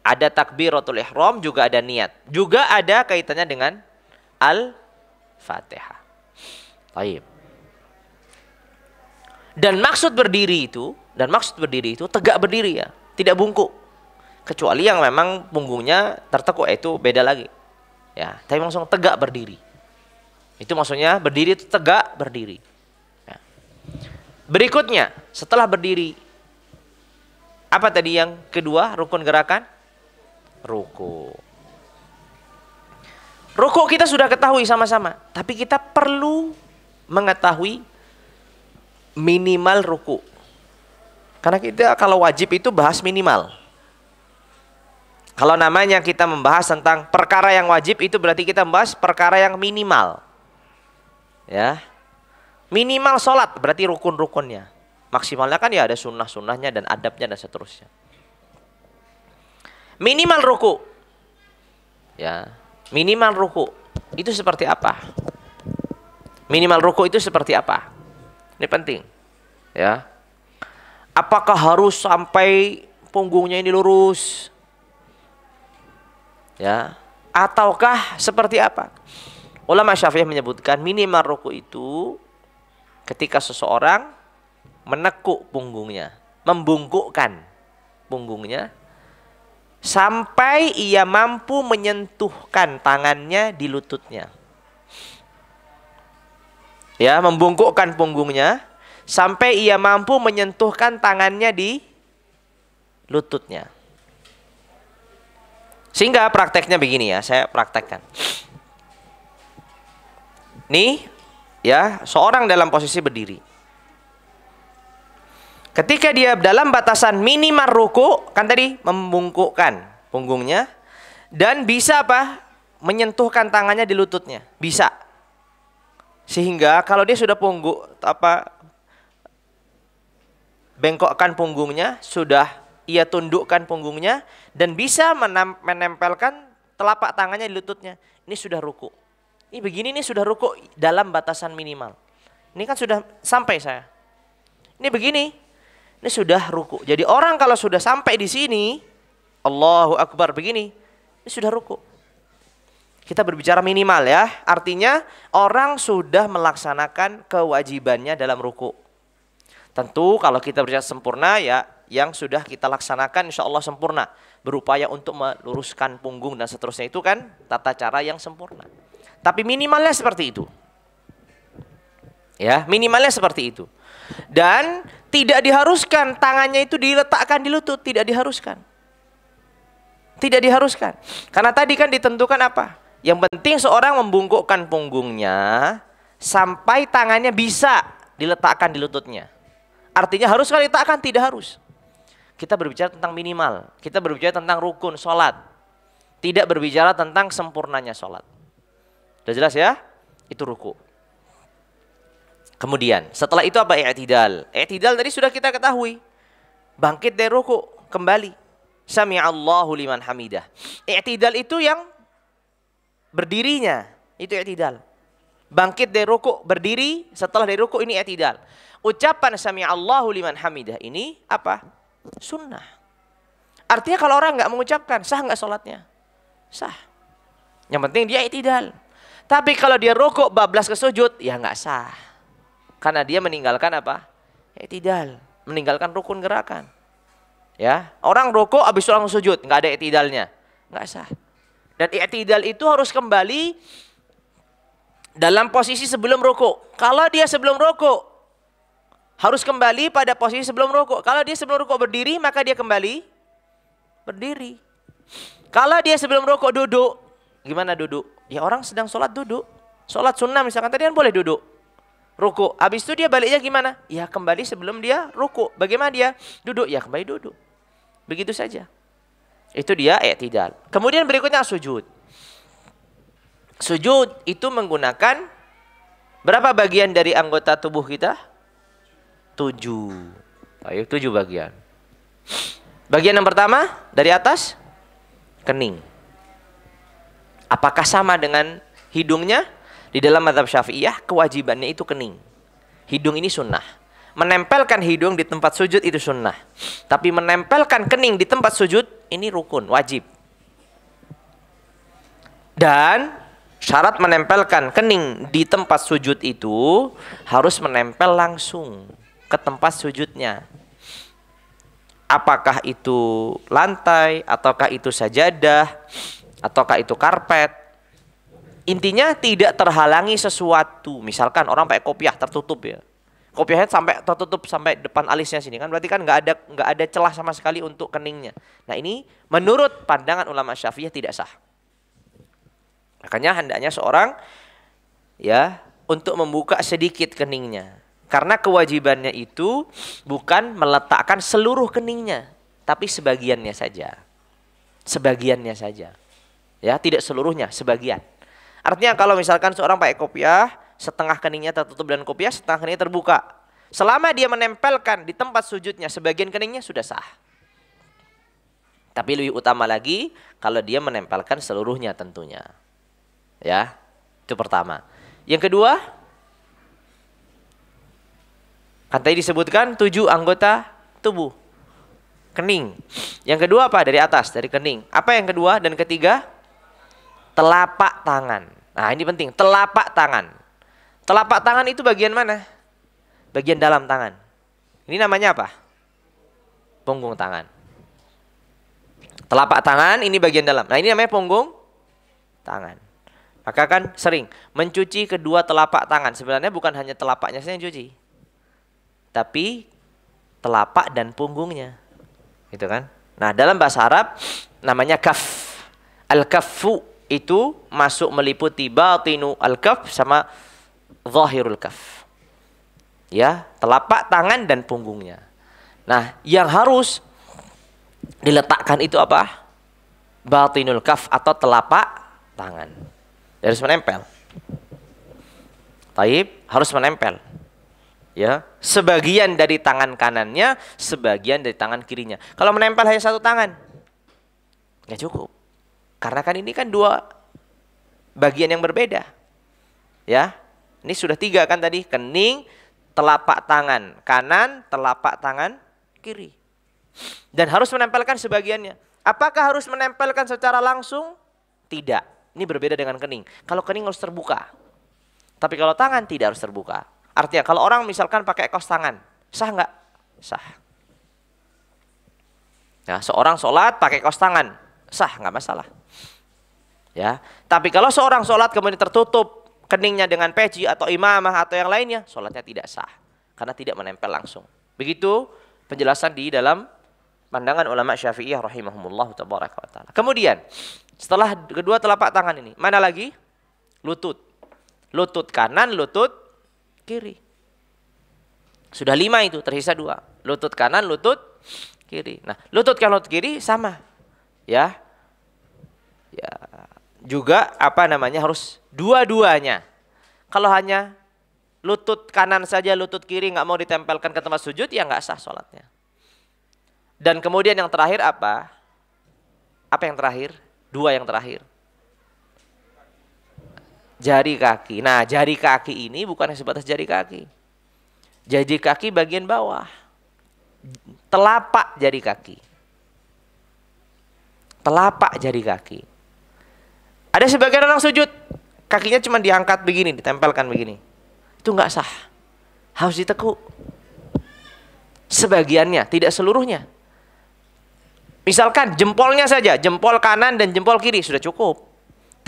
ada takbiratul ihram, juga ada niat. Juga ada kaitannya dengan Al-Fatihah. Baik. Dan maksud berdiri itu tegak berdiri ya, tidak bungkuk. Kecuali yang memang punggungnya tertekuk, itu beda lagi. Ya, tapi langsung tegak berdiri. Itu maksudnya berdiri itu tegak berdiri. Ya. Berikutnya, setelah berdiri, apa tadi yang kedua rukun gerakan? Ruku. Ruku kita sudah ketahui sama-sama, tapi kita perlu mengetahui minimal ruku. Karena kita kalau wajib itu bahas minimal. Kalau namanya kita membahas tentang perkara yang wajib, itu berarti kita membahas perkara yang minimal. Ya. Minimal sholat berarti rukun-rukunnya. Maksimalnya kan ya ada sunnah-sunnahnya dan adabnya dan seterusnya. Minimal ruku. Ya, minimal ruku. Itu seperti apa? Minimal ruku itu seperti apa? Ini penting. Ya. Apakah harus sampai punggungnya ini lurus? Ya. Ataukah seperti apa? Ulama Syafi'i menyebutkan minimal ruku itu ketika seseorang menekuk punggungnya, membungkukkan punggungnya sampai ia mampu menyentuhkan tangannya di lututnya. Ya, membungkukkan punggungnya sampai ia mampu menyentuhkan tangannya di lututnya. Sehingga prakteknya begini ya, saya praktekkan. Nih, ya, seorang dalam posisi berdiri. Ketika dia dalam batasan minimal ruku, kan tadi membungkukkan punggungnya dan bisa apa? Menyentuhkan tangannya di lututnya, bisa. Sehingga kalau dia sudah bengkokkan punggungnya, sudah ia tundukkan punggungnya dan bisa menempelkan telapak tangannya di lututnya. Ini sudah ruku. Ini begini, ini sudah ruku dalam batasan minimal. Ini kan sudah sampai saya. Ini begini. Ini sudah ruku. Jadi orang kalau sudah sampai di sini, Allahu Akbar begini, ini sudah ruku. Kita berbicara minimal ya. Artinya orang sudah melaksanakan kewajibannya dalam ruku. Tentu kalau kita berbicara sempurna ya, yang sudah kita laksanakan insya Allah sempurna. Berupaya untuk meluruskan punggung dan seterusnya itu kan tata cara yang sempurna. Tapi minimalnya seperti itu. Ya, minimalnya seperti itu. Dan tidak diharuskan tangannya itu diletakkan di lutut, tidak diharuskan. Tidak diharuskan. Karena tadi kan ditentukan apa? Yang penting seorang membungkukkan punggungnya sampai tangannya bisa diletakkan di lututnya. Artinya harus kali diletakkan? Tidak harus. Kita berbicara tentang minimal. Kita berbicara tentang rukun sholat. Tidak berbicara tentang sempurnanya sholat. Sudah jelas ya? Itu ruku. Kemudian setelah itu apa? I'tidal. I'tidal tadi sudah kita ketahui. Bangkit dari ruku, kembali. Sami'allahu liman hamidah. I'tidal itu yang berdirinya, itu i'tidal. Bangkit dari ruku, berdiri, setelah dari ruku ini i'tidal. Ucapan sami'allahu liman hamidah ini apa? Sunnah. Artinya kalau orang nggak mengucapkan, sah nggak sholatnya? Sah. Yang penting dia i'tidal. Tapi kalau dia ruku bablas ke sujud, ya nggak sah. Karena dia meninggalkan apa? I'tidal, meninggalkan rukun gerakan. Ya, orang ruku habis langsung sujud, nggak ada i'tidalnya, nggak sah. Dan i'tidal itu harus kembali dalam posisi sebelum ruku. Kalau dia sebelum ruku, harus kembali pada posisi sebelum ruku. Kalau dia sebelum ruku berdiri, maka dia kembali berdiri. Kalau dia sebelum ruku duduk, gimana duduk? Ya orang sedang sholat duduk. Sholat sunnah misalkan tadi kan boleh duduk. Ruku. Habis itu dia baliknya gimana? Ya kembali sebelum dia ruku. Bagaimana dia? Duduk. Ya kembali duduk. Begitu saja. Itu dia i'tidal. Kemudian berikutnya sujud. Sujud itu menggunakan berapa bagian dari anggota tubuh kita? 7. Ayo 7 bagian. Bagian yang pertama dari atas kening. Apakah sama dengan hidungnya? Di dalam mazhab Syafi'iyah kewajibannya itu kening. Hidung ini sunnah. Menempelkan hidung di tempat sujud itu sunnah. Tapi menempelkan kening di tempat sujud ini rukun, wajib. Dan syarat menempelkan kening di tempat sujud itu harus menempel langsung ke tempat sujudnya. Apakah itu lantai, ataukah itu sajadah, ataukah itu karpet. Intinya tidak terhalangi sesuatu. Misalkan orang pakai kopiah tertutup ya. Kopiahnya sampai tertutup sampai depan alisnya sini kan berarti kan nggak ada celah sama sekali untuk keningnya. Nah ini menurut pandangan ulama Syafi'iyah tidak sah. Makanya hendaknya seorang ya untuk membuka sedikit keningnya. Karena kewajibannya itu bukan meletakkan seluruh keningnya, tapi sebagiannya saja. Sebagiannya saja. Ya, tidak seluruhnya, sebagian. Artinya kalau misalkan seorang pakai kopiah, setengah keningnya tertutup dengan kopiah, setengah keningnya terbuka. Selama dia menempelkan di tempat sujudnya sebagian keningnya sudah sah. Tapi lebih utama lagi kalau dia menempelkan seluruhnya tentunya. Ya, itu pertama. Yang kedua, kan tadi disebutkan 7 anggota tubuh. Kening. Yang kedua apa? Dari atas, dari kening. Apa yang kedua dan ketiga? Telapak tangan. Nah, ini penting. Telapak tangan. Telapak tangan itu bagian mana? Bagian dalam tangan. Ini namanya apa? Punggung tangan. Telapak tangan ini bagian dalam. Nah, ini namanya punggung tangan. Maka kan sering mencuci kedua telapak tangan. Sebenarnya bukan hanya telapaknya saja yang cuci. Tapi telapak dan punggungnya. Gitu kan? Nah, dalam bahasa Arab namanya kaf. Al-kaffu itu masuk meliputi batinu al-kaf sama zahirul kaf. Ya, telapak tangan dan punggungnya. Nah, yang harus diletakkan itu apa? Batinul kaf atau telapak tangan. Harus menempel. Taib, harus menempel. Ya, sebagian dari tangan kanannya, sebagian dari tangan kirinya. Kalau menempel hanya satu tangan, nggak cukup. Karena kan ini kan dua bagian yang berbeda. Ya, ini sudah 3 kan tadi, kening, telapak tangan kanan, telapak tangan kiri. Dan harus menempelkan sebagiannya. Apakah harus menempelkan secara langsung? Tidak. Ini berbeda dengan kening. Kalau kening harus terbuka. Tapi kalau tangan tidak harus terbuka. Artinya kalau orang misalkan pakai kaos tangan, sah nggak? Sah. Nah, seorang sholat pakai kaos tangan, sah, nggak masalah. Ya. Tapi kalau seorang sholat kemudian tertutup keningnya dengan peci atau imamah atau yang lainnya, sholatnya tidak sah. Karena tidak menempel langsung. Begitu penjelasan di dalam pandangan ulama Syafi'iyah rahimahumullah tabaraka wa ta'ala. Kemudian setelah kedua telapak tangan ini, mana lagi? Lutut. Lutut kanan, lutut kiri. Sudah 5 itu, tersisa 2. Lutut kanan, lutut kiri. Nah, lutut kanan, lutut kiri sama. Ya. Ya. Juga apa namanya harus dua-duanya. Kalau hanya lutut kanan saja, lutut kiri nggak mau ditempelkan ke tempat sujud, ya nggak sah sholatnya. Dan kemudian yang terakhir apa? Apa yang terakhir? 2 yang terakhir. Jari kaki. Nah, jari kaki ini bukan sebatas jari kaki. Jari kaki bagian bawah. Telapak jari kaki. Telapak jari kaki. Ada sebagian orang sujud, kakinya cuma diangkat begini, ditempelkan begini. Itu nggak sah. Harus ditekuk. Sebagiannya, tidak seluruhnya. Misalkan jempolnya saja, jempol kanan dan jempol kiri sudah cukup.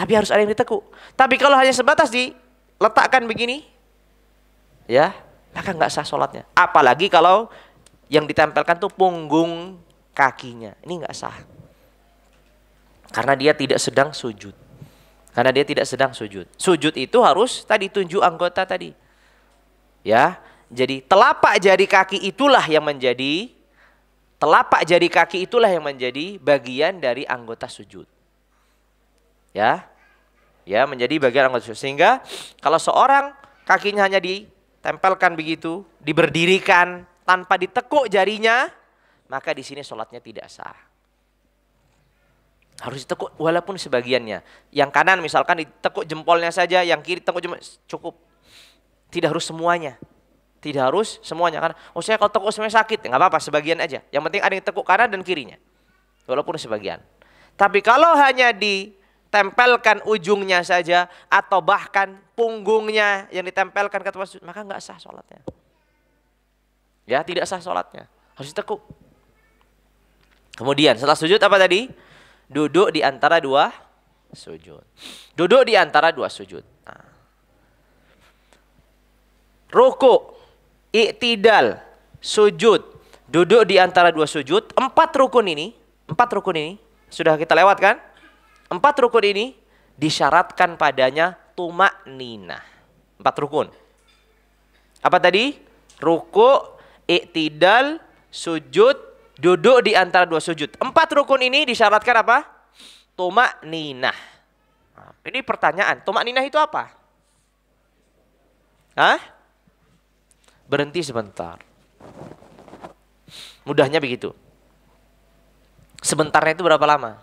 Tapi harus ada yang ditekuk. Tapi kalau hanya sebatas diletakkan begini, ya, maka nggak sah sholatnya. Apalagi kalau yang ditempelkan tuh punggung kakinya, ini nggak sah. Karena dia tidak sedang sujud. Karena dia tidak sedang sujud. Sujud itu harus tadi 7 anggota tadi. Ya, jadi telapak jari kaki itulah yang menjadi bagian dari anggota sujud. Ya, menjadi bagian anggota sujud. Sehingga kalau seorang kakinya hanya ditempelkan begitu, diberdirikan tanpa ditekuk jarinya, maka di sini sholatnya tidak sah. Harus ditekuk walaupun sebagiannya. Yang kanan misalkan ditekuk jempolnya saja, yang kiri tekuk jempol, cukup. Tidak harus semuanya. Tidak harus semuanya. Karena saya kalau tekuk semuanya sakit, nggak apa-apa, sebagian aja. Yang penting ada yang tekuk kanan dan kirinya. Walaupun sebagian. Tapi kalau hanya ditempelkan ujungnya saja atau bahkan punggungnya yang ditempelkan ke tempat sujud, maka nggak sah sholatnya. Ya, tidak sah sholatnya. Harus ditekuk. Kemudian setelah sujud apa tadi? Duduk di antara 2 sujud. Duduk di antara 2 sujud. Nah. Ruku, i'tidal, sujud, duduk di antara 2 sujud. 4 rukun ini sudah kita lewatkan. 4 rukun ini disyaratkan padanya tumakninah. 4 rukun. Apa tadi? Ruku, i'tidal, sujud, duduk di antara 2 sujud. 4 rukun ini disyaratkan apa? Tumakninah. Nah, ini pertanyaan, tumakninah itu apa? Hah? Berhenti sebentar. Mudahnya begitu. Sebentarnya itu berapa lama?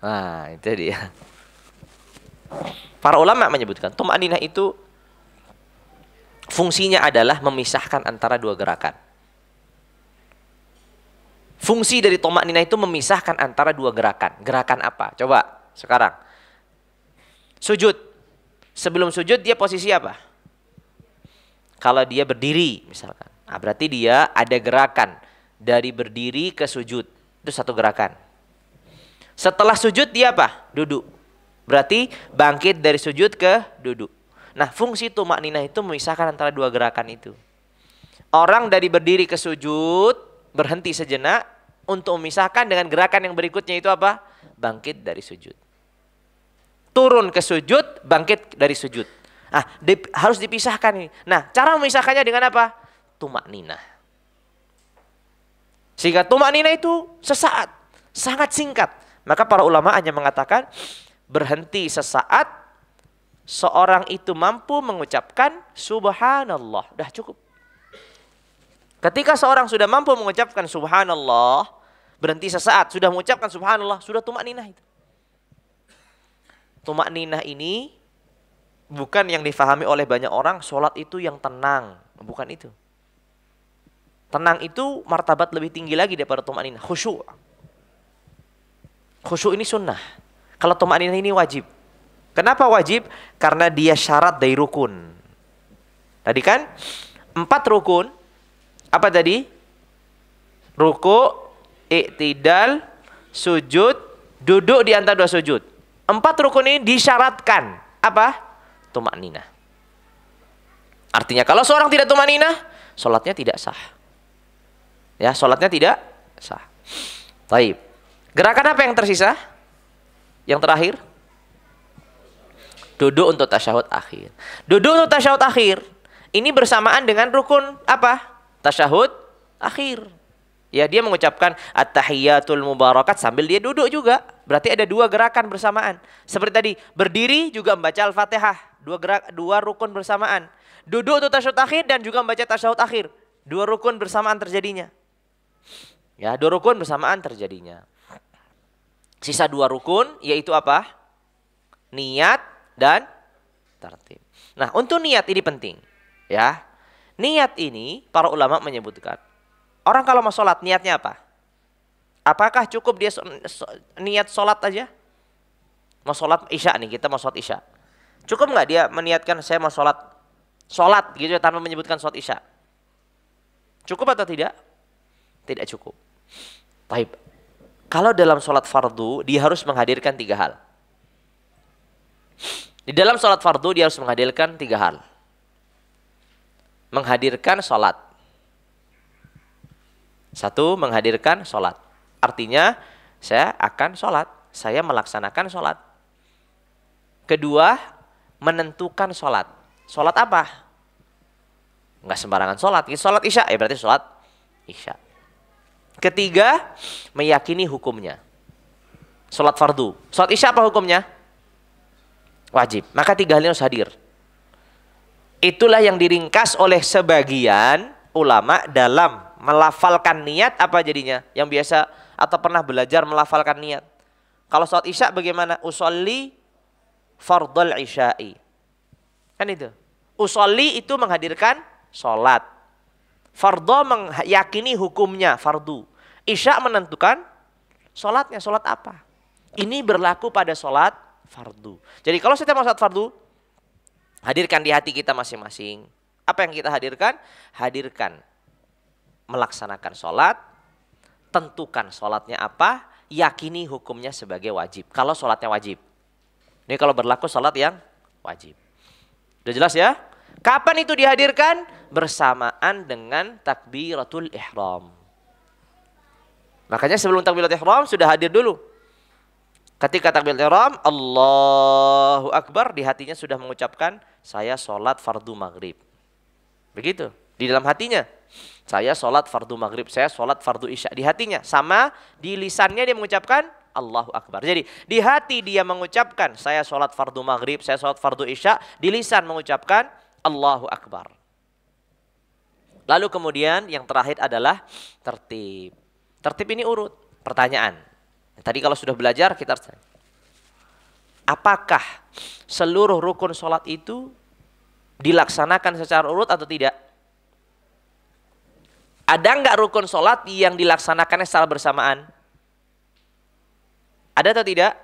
Nah, itu dia. Para ulama menyebutkan tuma'ninah itu fungsinya adalah memisahkan antara dua gerakan. Fungsi dari tuma'ninah itu memisahkan antara dua gerakan. Gerakan apa? Coba sekarang. Sujud. Sebelum sujud dia posisi apa? Kalau dia berdiri misalkan. Nah, berarti dia ada gerakan dari berdiri ke sujud. Itu satu gerakan. Setelah sujud dia apa? Duduk. Berarti bangkit dari sujud ke duduk. Nah, fungsi tuma'ninah itu memisahkan antara dua gerakan itu. Orang dari berdiri ke sujud berhenti sejenak untuk memisahkan dengan gerakan yang berikutnya itu apa? Bangkit dari sujud. Turun ke sujud, bangkit dari sujud. Nah, harus dipisahkan ini. Nah, cara memisahkannya dengan apa? Tuma'ninah. Sehingga tuma'ninah itu sesaat, sangat singkat. Maka para ulama hanya mengatakan berhenti sesaat seorang itu mampu mengucapkan subhanallah. Dah cukup. Ketika seorang sudah mampu mengucapkan subhanallah, berhenti sesaat, sudah mengucapkan subhanallah, sudah tuma'ninah itu. Tuma'ninah ini bukan yang difahami oleh banyak orang, sholat itu yang tenang. Bukan itu. Tenang itu martabat lebih tinggi lagi daripada tuma'ninah. Khusyuk. Khusyuk ini sunnah. Kalau tuma'ninah ini wajib. Kenapa wajib? Karena dia syarat dari rukun. Tadi kan 4 rukun. Apa tadi? Ruku, i'tidal, sujud, duduk di antara dua sujud. 4 rukun ini disyaratkan. Apa? Tuma'ninah. Artinya kalau seorang tidak tuma'ninah, sholatnya tidak sah. Ya, sholatnya tidak sah. Baik. Gerakan apa yang tersisa? Yang terakhir? Duduk untuk tasyahud akhir. Duduk untuk tasyahud akhir. Ini bersamaan dengan rukun apa? Tasyahud akhir. Ya, dia mengucapkan at-tahiyyatul mubarakat sambil dia duduk juga. Berarti ada 2 gerakan bersamaan. Seperti tadi, berdiri juga membaca Al-Fatihah. 2 rukun bersamaan. Duduk untuk tasyahud akhir dan juga membaca tasyahud akhir. 2 rukun bersamaan terjadinya. Ya, 2 rukun bersamaan terjadinya. Sisa 2 rukun yaitu apa? Niat dan tartib. Nah, untuk niat ini penting. Ya. Niat ini para ulama menyebutkan. Orang kalau mau sholat niatnya apa? Apakah cukup dia niat sholat aja? Mau sholat isya nih, kita mau sholat isya. Cukup nggak dia meniatkan saya mau sholat gitu ya, tanpa menyebutkan sholat isya? Cukup atau tidak? Tidak cukup. Baik. Kalau dalam sholat fardu dia harus menghadirkan 3 hal. Di dalam sholat fardu dia harus menghadirkan 3 hal. Menghadirkan sholat. 1, menghadirkan sholat. Artinya saya akan sholat. Saya melaksanakan sholat. 2, menentukan sholat. Sholat apa? Enggak sembarangan sholat. Sholat isya, ya berarti sholat isya. 3, meyakini hukumnya. Sholat fardu. Sholat isya apa hukumnya? Wajib. Maka 3 hal ini harus hadir. Itulah yang diringkas oleh sebagian ulama dalam melafalkan niat apa jadinya? Yang biasa atau pernah belajar melafalkan niat. Kalau sholat isya bagaimana? Usolli fardal isya'i. Kan itu. Usolli itu menghadirkan sholat. Fardhu meyakini hukumnya, fardu. Isya menentukan sholatnya, sholat apa. Ini berlaku pada sholat fardu. Jadi kalau kita mau sholat fardu, hadirkan di hati kita masing-masing. Apa yang kita hadirkan? Hadirkan melaksanakan sholat, tentukan sholatnya apa, yakini hukumnya sebagai wajib. Kalau sholatnya wajib. Ini kalau berlaku sholat yang wajib. Udah jelas ya? Kapan itu dihadirkan? Bersamaan dengan takbiratul ihram. Makanya sebelum takbiratul ihram sudah hadir dulu. Ketika takbiratul ihram, Allahu Akbar, di hatinya sudah mengucapkan, saya sholat fardu maghrib. Begitu, di dalam hatinya. Saya sholat fardu maghrib, saya sholat fardu isya. Di hatinya, sama di lisannya dia mengucapkan, Allahu Akbar. Jadi di hati dia mengucapkan, saya sholat fardu maghrib, saya sholat fardu isya. Di lisan mengucapkan, Allahu Akbar. Lalu kemudian yang terakhir adalah tertib. Tertib ini urut. Pertanyaan. Tadi kalau sudah belajar kita harus tanya. Apakah seluruh rukun sholat itu dilaksanakan secara urut atau tidak? Ada nggak rukun sholat yang dilaksanakannya secara bersamaan? Ada atau tidak?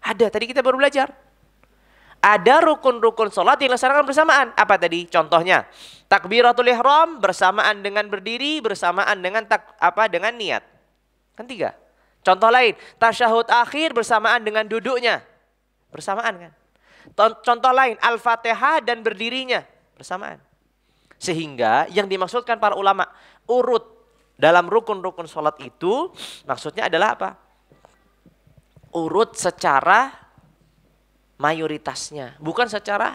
Ada, tadi kita baru belajar. Ada rukun-rukun sholat yang dilaksanakan bersamaan. Apa tadi? Contohnya, takbiratul ihram bersamaan dengan berdiri, bersamaan dengan dengan niat. Kan 3. Contoh lain, tasyahud akhir bersamaan dengan duduknya. Bersamaan kan? Contoh lain, Al-Fatihah dan berdirinya bersamaan. Sehingga yang dimaksudkan para ulama urut dalam rukun-rukun sholat itu maksudnya adalah apa? Urut secara mayoritasnya, bukan secara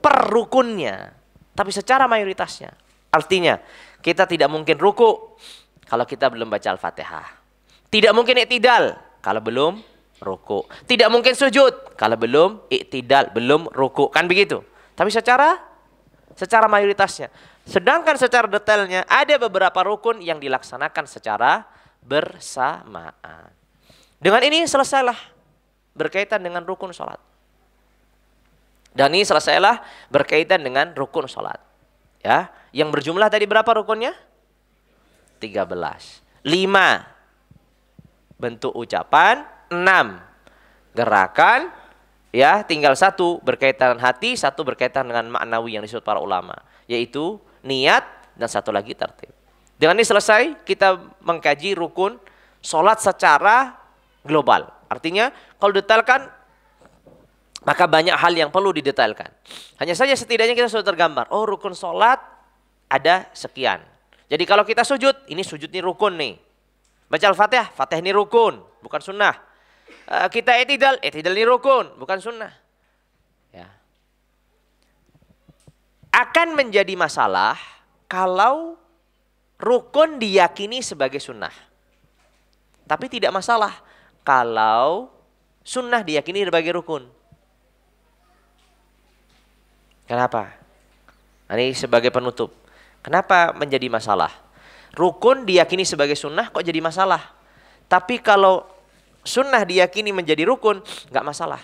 per rukunnya, tapi secara mayoritasnya. Artinya kita tidak mungkin ruku kalau kita belum baca Al-Fatihah. Tidak mungkin i'tidal kalau belum ruku. Tidak mungkin sujud kalau belum i'tidal, belum ruku. Kan begitu. Tapi secara mayoritasnya. Sedangkan secara detailnya ada beberapa rukun yang dilaksanakan secara bersamaan. Dengan ini selesailah berkaitan dengan rukun sholat. Dan ini selesailah berkaitan dengan rukun sholat. Ya, yang berjumlah tadi berapa rukunnya? 13. 5 bentuk ucapan, 6 gerakan, ya tinggal 1 berkaitan hati, 1 berkaitan dengan maknawi yang disebut para ulama, yaitu niat dan 1 lagi tertib. Dengan ini selesai kita mengkaji rukun sholat secara global. Artinya kalau detailkan maka banyak hal yang perlu didetailkan. Hanya saja setidaknya kita sudah tergambar. Oh, rukun sholat ada sekian. Jadi kalau kita sujud, ini sujud ini rukun nih. Baca Al-Fatihah, Fatihah ini rukun, bukan sunnah. Kita i'tidal ini rukun, bukan sunnah. Ya. Akan menjadi masalah kalau rukun diyakini sebagai sunnah. Tapi tidak masalah kalau sunnah diyakini sebagai rukun. Kenapa? Ini sebagai penutup. Kenapa menjadi masalah? Rukun diyakini sebagai sunnah kok jadi masalah? Tapi kalau sunnah diyakini menjadi rukun, nggak masalah.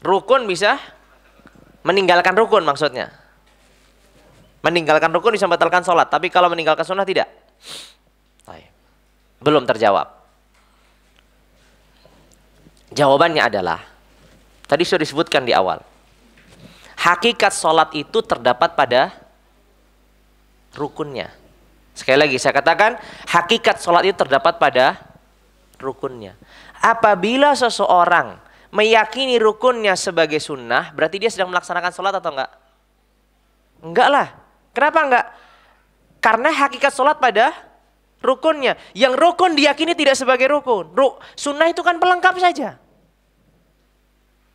Rukun bisa meninggalkan rukun maksudnya. Meninggalkan rukun bisa membatalkan sholat. Tapi kalau meninggalkan sunnah tidak. Belum terjawab. Jawabannya adalah, tadi sudah disebutkan di awal. Hakikat sholat itu terdapat pada rukunnya. Sekali lagi saya katakan, hakikat sholat itu terdapat pada rukunnya. Apabila seseorang meyakini rukunnya sebagai sunnah, berarti dia sedang melaksanakan sholat atau enggak? Enggak lah. Kenapa enggak? Karena hakikat sholat pada rukunnya. Yang rukun diyakini tidak sebagai rukun. Sunnah itu kan pelengkap saja.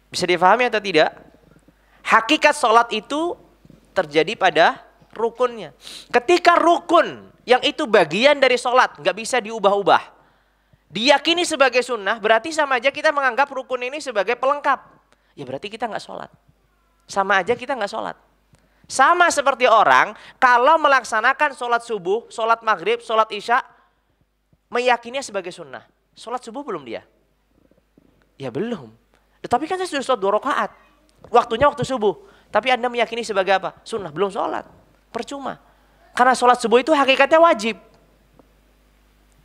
Bisa difahami atau tidak? Hakikat sholat itu terjadi pada rukunnya. Ketika rukun yang itu bagian dari sholat nggak bisa diubah-ubah, diyakini sebagai sunnah, berarti sama aja kita menganggap rukun ini sebagai pelengkap. Ya berarti kita nggak sholat. Sama aja kita nggak sholat. Sama seperti orang kalau melaksanakan sholat subuh, sholat maghrib, sholat isya, meyakininya sebagai sunnah. Sholat subuh belum dia? Ya belum. Tetapi kan saya sudah sholat 2 rakaat. Waktunya waktu subuh. Tapi Anda meyakini sebagai apa? Sunnah, belum sholat. Percuma. Karena sholat subuh itu hakikatnya wajib.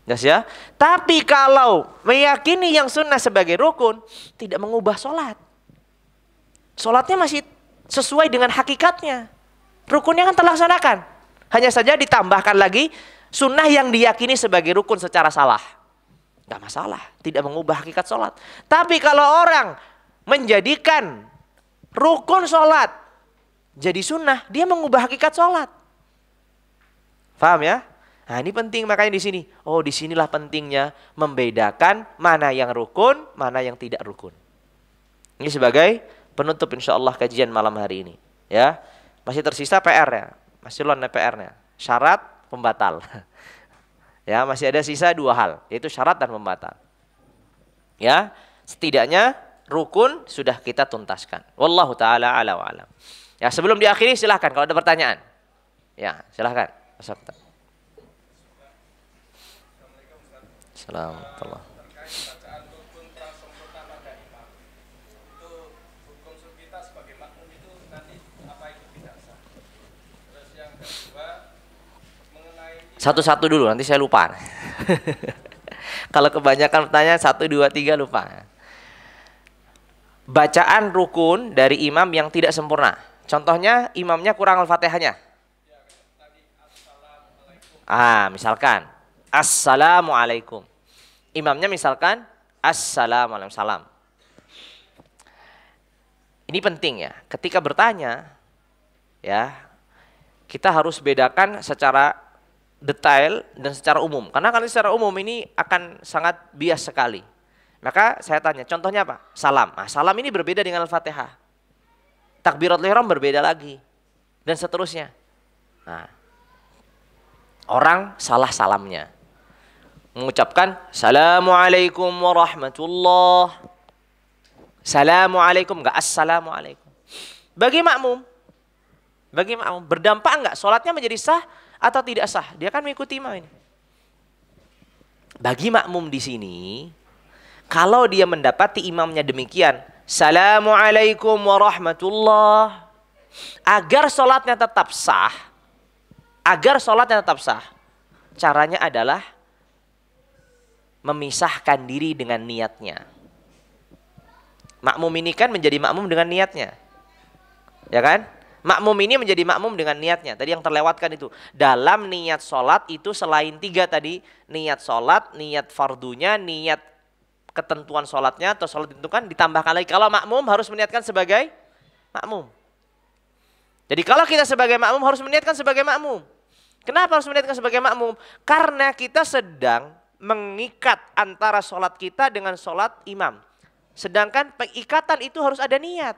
Yes, ya. Tapi kalau meyakini yang sunnah sebagai rukun, tidak mengubah sholat. Sholatnya masih sesuai dengan hakikatnya. Rukunnya kan terlaksanakan. Hanya saja ditambahkan lagi sunnah yang diyakini sebagai rukun secara salah. Gak masalah, tidak mengubah hakikat sholat. Tapi kalau orang menjadikan rukun sholat jadi sunnah, dia mengubah hakikat sholat. Paham ya? Nah ini penting makanya di sini. Oh disinilah pentingnya membedakan mana yang rukun, mana yang tidak rukun. Ini sebagai penutup insya Allah kajian malam hari ini. Ya, masih tersisa PR-nya, masih belum PR-nya. Syarat pembatal. Ya masih ada sisa 2 hal, yaitu syarat dan pembatal. Ya setidaknya rukun sudah kita tuntaskan. Wallahu taala ala wa alam. Ya, sebelum diakhiri silahkan kalau ada pertanyaan. Ya, silahkan. Assalamualaikum. Satu-satu dulu, nanti saya lupa. Kalau kebanyakan pertanyaan 1, 2, 3 lupa. Bacaan rukun dari imam yang tidak sempurna. Contohnya imamnya kurang Al-Fatihahnya. Misalkan Assalamualaikum. Imamnya misalkan Assalamualaikum. Ini penting ya. Ketika bertanya, ya, kita harus bedakan secara detail dan secara umum. Karena kalau secara umum ini akan sangat bias sekali. Maka saya tanya, contohnya apa? Salam. Salam ini berbeda dengan Al-Fatihah. Takbiratul ihram berbeda lagi. Dan seterusnya. Nah, orang salah salamnya. Mengucapkan Assalamualaikum warahmatullah. Assalamualaikum, enggak Assalamualaikum. Bagi makmum berdampak enggak? Sholatnya menjadi sah atau tidak sah? Dia kan mengikuti imam ini. Bagi makmum di sini, kalau dia mendapati imamnya demikian, Assalamualaikum warahmatullah, agar sholatnya tetap sah, caranya adalah memisahkan diri dengan niatnya. Makmum ini kan menjadi makmum dengan niatnya. Ya kan? Makmum ini menjadi makmum dengan niatnya. Tadi yang terlewatkan itu. Dalam niat sholat itu selain 3 tadi. Niat sholat, niat fardunya, niat ketentuan sholatnya atau sholat itu kan ditambahkan lagi. Kalau makmum harus meniatkan sebagai makmum. Jadi kalau kita sebagai makmum harus meniatkan sebagai makmum. Kenapa harus meniatkan sebagai makmum? Karena kita sedang mengikat antara sholat kita dengan sholat imam. Sedangkan pengikatan itu harus ada niat.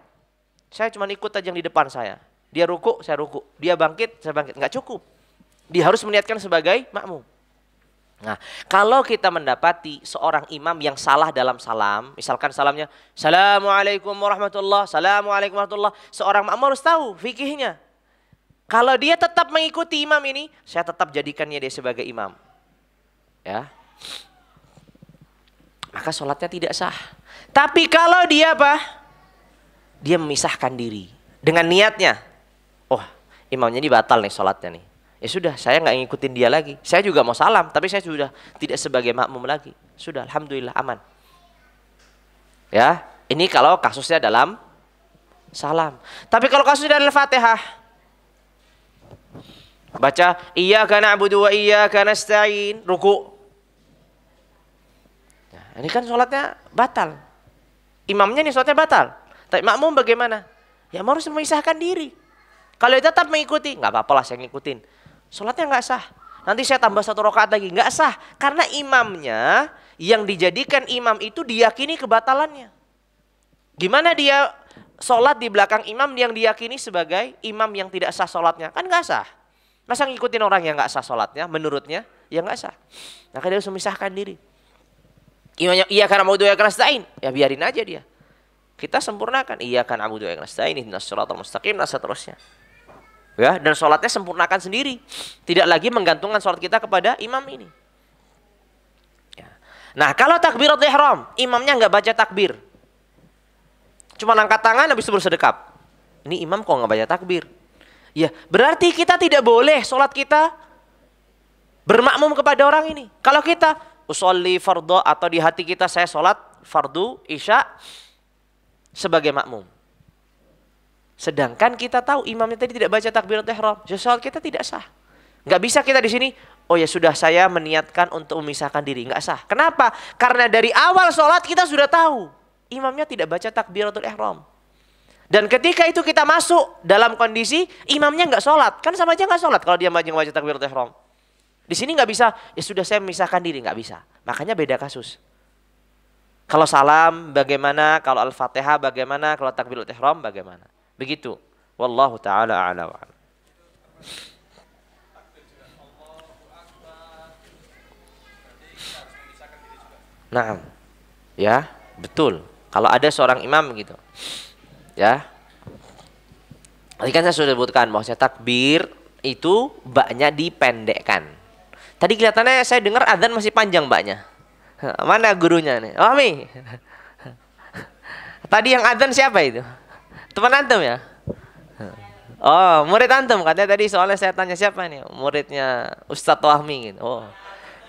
Saya cuma ikut aja yang di depan saya. Dia ruku, saya ruku. Dia bangkit, saya bangkit. Nggak cukup. Dia harus meniatkan sebagai makmum. Nah, kalau kita mendapati seorang imam yang salah dalam salam, misalkan salamnya Assalamualaikum warahmatullah, Assalamualaikum warahmatullah, seorang makmum harus tahu fikihnya. Kalau dia tetap mengikuti imam ini, saya tetap jadikannya dia sebagai imam. Ya. Maka sholatnya tidak sah. Tapi kalau dia apa? Dia memisahkan diri dengan niatnya. Oh, imamnya ini batal nih sholatnya nih. Ya sudah, saya nggak ngikutin dia lagi. Saya juga mau salam, tapi saya sudah tidak sebagai makmum lagi. Sudah, alhamdulillah aman. Ya, ini kalau kasusnya dalam salam. Tapi kalau kasusnya dalam Fatihah, baca iyyaka na'budu wa iyyaka nasta'in, ruku. Nah, ini kan sholatnya batal. Imamnya nih sholatnya batal. Tapi makmum bagaimana? Ya harus memisahkan diri. Kalau dia tetap mengikuti, nggak apa-apa lah saya ngikutin. Sholatnya nggak sah. Nanti saya tambah 1 rakaat lagi, nggak sah. Karena imamnya yang dijadikan imam itu diyakini kebatalannya. Gimana dia sholat di belakang imam yang diyakini sebagai imam yang tidak sah sholatnya? Kan nggak sah. Masa ngikutin orang yang nggak sah sholatnya? Menurutnya, ya nggak sah. Maka dia harus memisahkan diri. Imamnya iya karena mau doa karena nasta'in, ya biarin aja dia. Kita sempurnakan iya kan abu doa nasta'in ihdinas siratal mustaqim dan seterusnya. Ya, dan sholatnya sempurnakan sendiri. Tidak lagi menggantungkan sholat kita kepada imam ini. Ya. Nah, kalau takbiratul ihram, imamnya nggak baca takbir. Cuma angkat tangan habis itu bersedekap. Ini imam kok nggak baca takbir? Ya, berarti kita tidak boleh sholat kita bermakmum kepada orang ini. Kalau kita usolli fardhu atau di hati kita saya sholat fardu isya sebagai makmum. Sedangkan kita tahu imamnya tadi tidak baca takbiratul ihram, sholat kita tidak sah. Nggak bisa kita di sini, oh ya sudah saya meniatkan untuk memisahkan diri, nggak sah. Kenapa? Karena dari awal sholat kita sudah tahu imamnya tidak baca takbiratul ihram. Dan ketika itu kita masuk dalam kondisi imamnya nggak sholat, kan sama aja nggak sholat kalau dia baca takbiratul ihram. Di sini nggak bisa, ya sudah saya memisahkan diri, nggak bisa. Makanya beda kasus. Kalau salam bagaimana, kalau Al-Fatihah bagaimana, kalau takbiratul ihram bagaimana. Begitu. Wallahu ta'ala a'la wa a'lam. Naam. Ya, betul. Kalau ada seorang imam gitu, ya. Tadi kan saya sudah sebutkan bahwa takbir itu baknya dipendekkan. Tadi kelihatannya saya dengar adzan masih panjang baknya. Mana gurunya nih? Oh, Mi. Tadi yang adzan siapa itu? Teman antum ya? Oh, murid antum katanya tadi, soalnya saya tanya siapa nih? Muridnya Ustadz Wahmi gitu. Oh,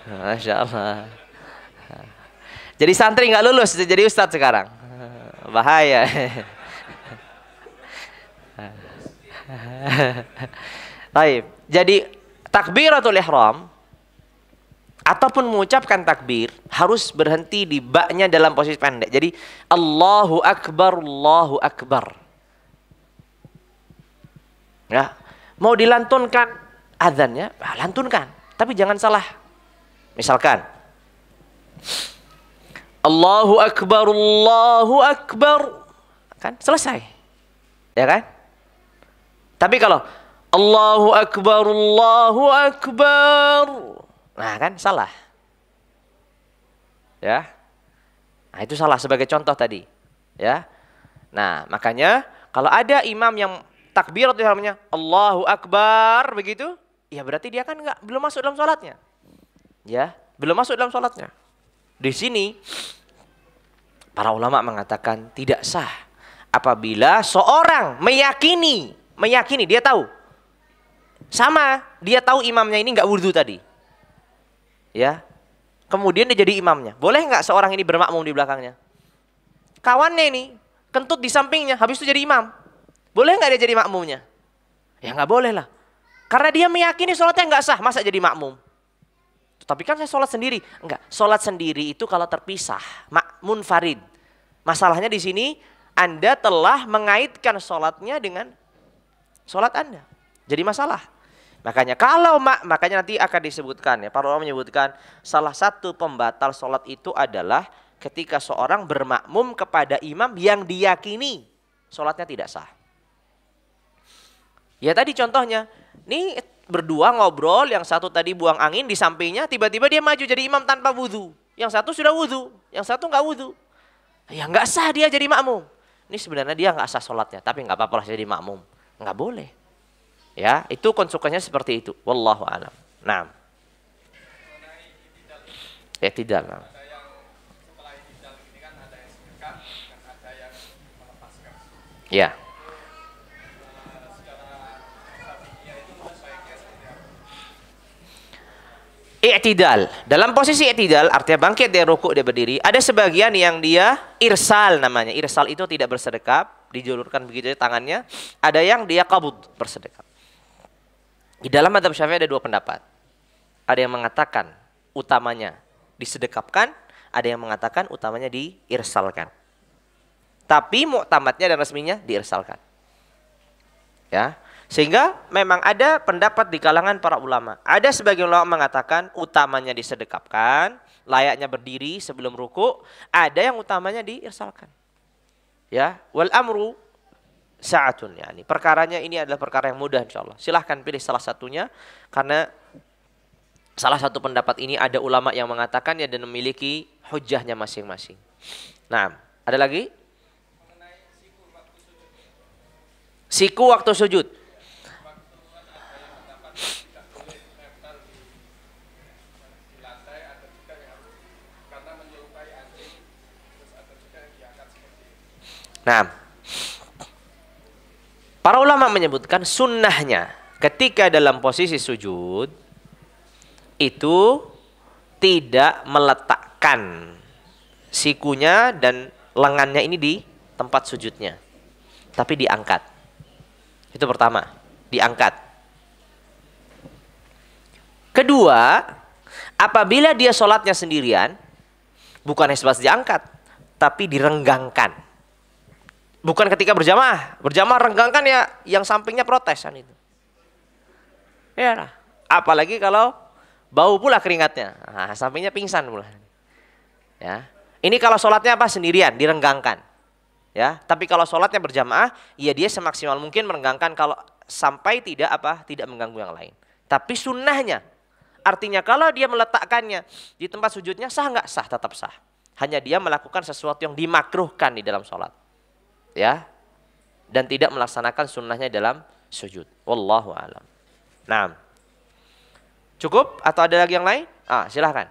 Masya Allah. Jadi santri nggak lulus jadi ustadz sekarang. Bahaya. Baik. Jadi takbiratul ihram ataupun mengucapkan takbir harus berhenti di baknya dalam posisi pendek. Jadi Allahu Akbar, Allahu Akbar. Ya, mau dilantunkan adzannya, lantunkan, tapi jangan salah. Misalkan Allahu Akbar, Allahu Akbar, kan selesai, ya kan? Tapi kalau Allahu Akbar, Allahu Akbar, nah kan salah, ya. Nah itu salah sebagai contoh tadi, ya. Nah makanya kalau ada imam yang takbiratul ihramnya Allahu Akbar begitu, ya berarti dia kan belum masuk dalam sholatnya, ya, belum masuk dalam sholatnya. Di sini para ulama mengatakan tidak sah apabila seorang meyakini dia tahu imamnya ini nggak wudhu tadi, ya, kemudian dia jadi imamnya. Boleh nggak seorang ini bermakmum di belakangnya? Kawannya ini kentut di sampingnya, habis itu jadi imam. Boleh nggak dia jadi makmumnya? Ya nggak boleh lah, karena dia meyakini sholatnya nggak sah, masa jadi makmum? Tapi kan saya sholat sendiri. Enggak, sholat sendiri itu kalau terpisah, munfarid. Masalahnya di sini Anda telah mengaitkan sholatnya dengan sholat Anda. Jadi masalah. Makanya nanti akan disebutkan ya, para ulama menyebutkan salah satu pembatal sholat itu adalah ketika seorang bermakmum kepada imam yang diyakini sholatnya tidak sah. Ya tadi contohnya, nih berdua ngobrol, yang satu tadi buang angin di sampingnya, tiba-tiba dia maju jadi imam tanpa wudhu. Yang satu sudah wudhu, yang satu nggak wudhu. Ya nggak sah dia jadi makmum. Ini sebenarnya dia nggak sah sholatnya, tapi nggak apa-apa lah jadi makmum. Nggak boleh. Ya, itu konsekuensinya seperti itu. Wallahu a'lam. Nah, tidak. Nah. Ya. I'tidal. Dalam posisi i'tidal artinya bangkit dari rukuk dia berdiri. Ada sebagian yang dia irsal namanya. Irsal itu tidak bersedekap, dijulurkan begitu tangannya. Ada yang dia qabud, bersedekap. Di dalam mazhab Syafi'i ada dua pendapat. Ada yang mengatakan utamanya disedekapkan, ada yang mengatakan utamanya diirsalkan. Tapi muktamadnya dan resminya diirsalkan. Ya. Sehingga memang ada pendapat di kalangan para ulama. Ada sebagian ulama mengatakan utamanya disedekapkan, layaknya berdiri sebelum ruku. Ada yang utamanya diirsalkan. Ya, wal amru sa'atun, yani perkaranya ini adalah perkara yang mudah insyaallah. Silahkan pilih salah satunya, karena salah satu pendapat ini ada ulama yang mengatakannya dan memiliki hujahnya masing-masing. Nah, ada lagi? Siku waktu sujud. Nah, para ulama menyebutkan sunnahnya ketika dalam posisi sujud itu tidak meletakkan sikunya dan lengannya ini di tempat sujudnya, tapi diangkat. Itu pertama, diangkat. Kedua, apabila dia sholatnya sendirian, bukan sebatas diangkat, tapi direnggangkan. Bukan ketika berjamaah renggangkan ya, yang sampingnya protesan itu. Ya, apalagi kalau bau pula keringatnya, nah, sampingnya pingsan pula. Ya, ini kalau sholatnya apa sendirian direnggangkan. Ya, tapi kalau sholatnya berjamaah, ya dia semaksimal mungkin merenggangkan kalau sampai tidak mengganggu yang lain. Tapi sunnahnya, artinya kalau dia meletakkannya di tempat sujudnya sah nggak? Sah, tetap sah. Hanya dia melakukan sesuatu yang dimakruhkan di dalam sholat. Ya. Dan tidak melaksanakan sunnahnya dalam sujud. Wallahu a'lam. Nah. Cukup atau ada lagi yang lain? Silahkan.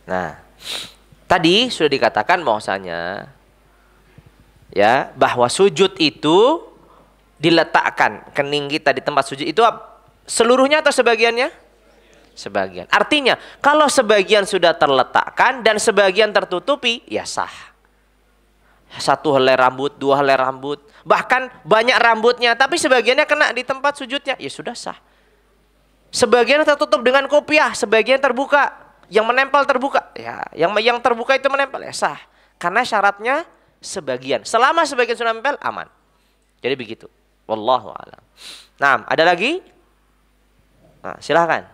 Nah, tadi sudah dikatakan bahwasanya ya bahwa sujud itu diletakkan kening kita di tempat sujud itu seluruhnya atau sebagiannya? Sebagian. Artinya kalau sebagian sudah terletakkan dan sebagian tertutupi, ya sah. Satu helai rambut, dua helai rambut, bahkan banyak rambutnya, tapi sebagiannya kena di tempat sujudnya, ya sudah sah. Sebagian tertutup dengan kopiah, sebagian terbuka. Yang menempel terbuka, ya, yang terbuka itu menempel, ya sah. Karena syaratnya sebagian. Selama sebagian sudah menempel, aman. Jadi begitu. Wallahu a'lam. Nah, ada lagi? Nah, silahkan.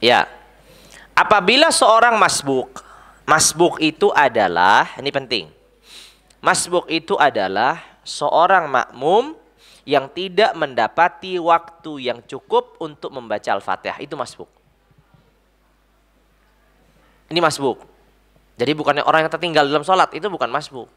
Ya, apabila seorang masbuk, masbuk itu adalah, ini penting, masbuk itu adalah seorang makmum yang tidak mendapati waktu yang cukup untuk membaca Al-Fatihah, itu masbuk. Ini masbuk. Jadi bukannya orang yang tertinggal dalam sholat, itu bukan masbuk.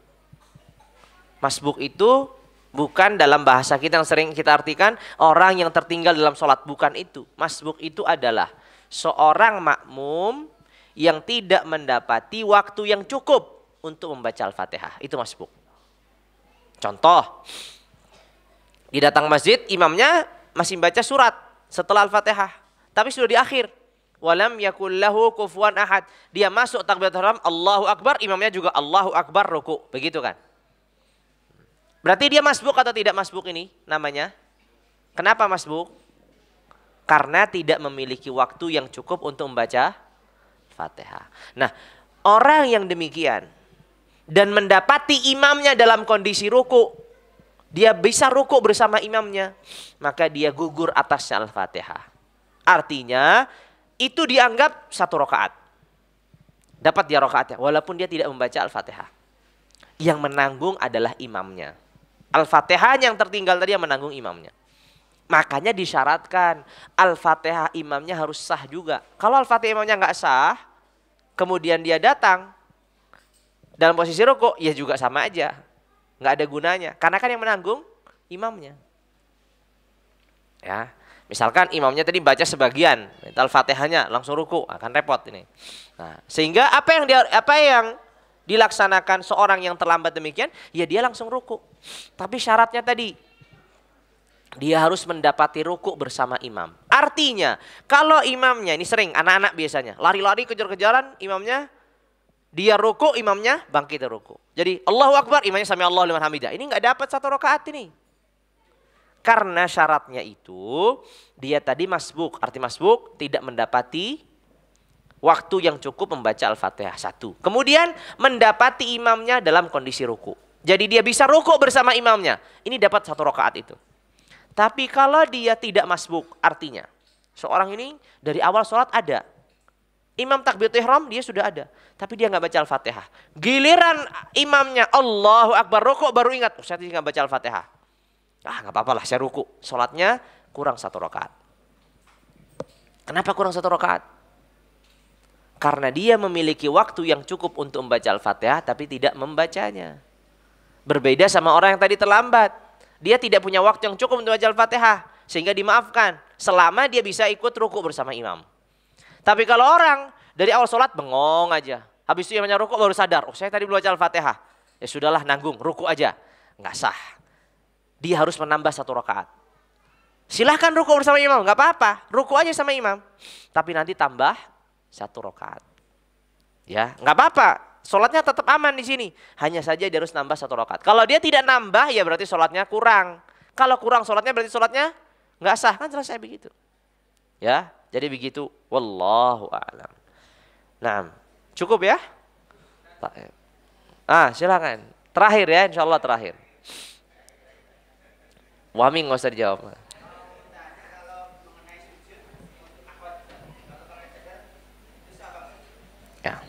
Masbuk itu bukan dalam bahasa kita yang sering kita artikan orang yang tertinggal dalam sholat, bukan itu. Masbuk itu adalah seorang makmum yang tidak mendapati waktu yang cukup untuk membaca Al-Fatihah. Itu masbuk. Contoh, di datang masjid, imamnya masih baca surat setelah Al-Fatihah. Tapi sudah di akhir. Walam yakul lahu kufuwan ahad. Dia masuk takbiratul ihram, Allahu Akbar, imamnya juga Allahu Akbar, ruku. Begitu kan? Berarti dia masbuk atau tidak masbuk ini namanya? Kenapa masbuk? Karena tidak memiliki waktu yang cukup untuk membaca Fatihah. Nah, orang yang demikian dan mendapati imamnya dalam kondisi ruku, dia bisa ruku bersama imamnya, maka dia gugur atas Al-Fatihah. Artinya itu dianggap satu rakaat. Dapat dia rakaatnya walaupun dia tidak membaca Al-Fatihah. Yang menanggung adalah imamnya. Al-Fatihah yang tertinggal tadi yang menanggung imamnya. Makanya disyaratkan Al-Fatihah imamnya harus sah juga. Kalau Al-Fatihah imamnya nggak sah, kemudian dia datang dalam posisi ruku, ya juga sama aja. Nggak ada gunanya. Karena kan yang menanggung imamnya. Ya, misalkan imamnya tadi baca sebagian, Al-Fatihahnya langsung ruku, akan repot ini. Nah, sehingga apa yang dilaksanakan seorang yang terlambat demikian, ya dia langsung ruku. Tapi syaratnya tadi dia harus mendapati ruku bersama imam. Artinya, kalau imamnya, ini sering anak-anak biasanya, lari-lari kejar-kejaran imamnya, dia ruku, imamnya bangkit ruku. Jadi Allahu Akbar, imamnya sami Allahu liman hamidah. Ini nggak dapat satu rakaat ini. Karena syaratnya itu, dia tadi masbuk. Arti masbuk, tidak mendapati waktu yang cukup membaca Al-Fatihah. Satu. Kemudian mendapati imamnya dalam kondisi ruku. Jadi dia bisa ruku bersama imamnya. Ini dapat satu rakaat itu. Tapi kalau dia tidak masbuk, artinya seorang ini dari awal sholat ada. Imam takbiratul ihram dia sudah ada. Tapi dia nggak baca Al-Fatihah. Giliran imamnya Allahu Akbar ruku baru ingat, saya tidak baca Al-Fatihah. Nggak apa-apa lah saya ruku. Sholatnya kurang satu rakaat. Kenapa kurang satu rakaat? Karena dia memiliki waktu yang cukup untuk membaca Al-Fatihah tapi tidak membacanya. Berbeda sama orang yang tadi terlambat. Dia tidak punya waktu yang cukup untuk baca Al-Fatihah. Sehingga dimaafkan. Selama dia bisa ikut ruku bersama imam. Tapi kalau orang dari awal sholat bengong aja. Habis itu imamnya ruku baru sadar. Oh saya tadi belum baca Al-Fatihah. Ya sudahlah nanggung ruku aja. Nggak sah. Dia harus menambah satu rakaat. Silahkan ruku bersama imam, nggak apa-apa. Ruku aja sama imam. Tapi nanti tambah 1 rakaat. Ya, nggak apa-apa. Sholatnya tetap aman di sini. Hanya saja dia harus nambah 1 rakaat. Kalau dia tidak nambah, ya berarti sholatnya kurang. Kalau kurang sholatnya, berarti sholatnya nggak sah. Kan selesai begitu. Ya, jadi begitu. Wallahu a'lam. Nah, cukup ya? Silakan. Terakhir ya, insya Allah terakhir. Wami nggak usah dijawab. Ya.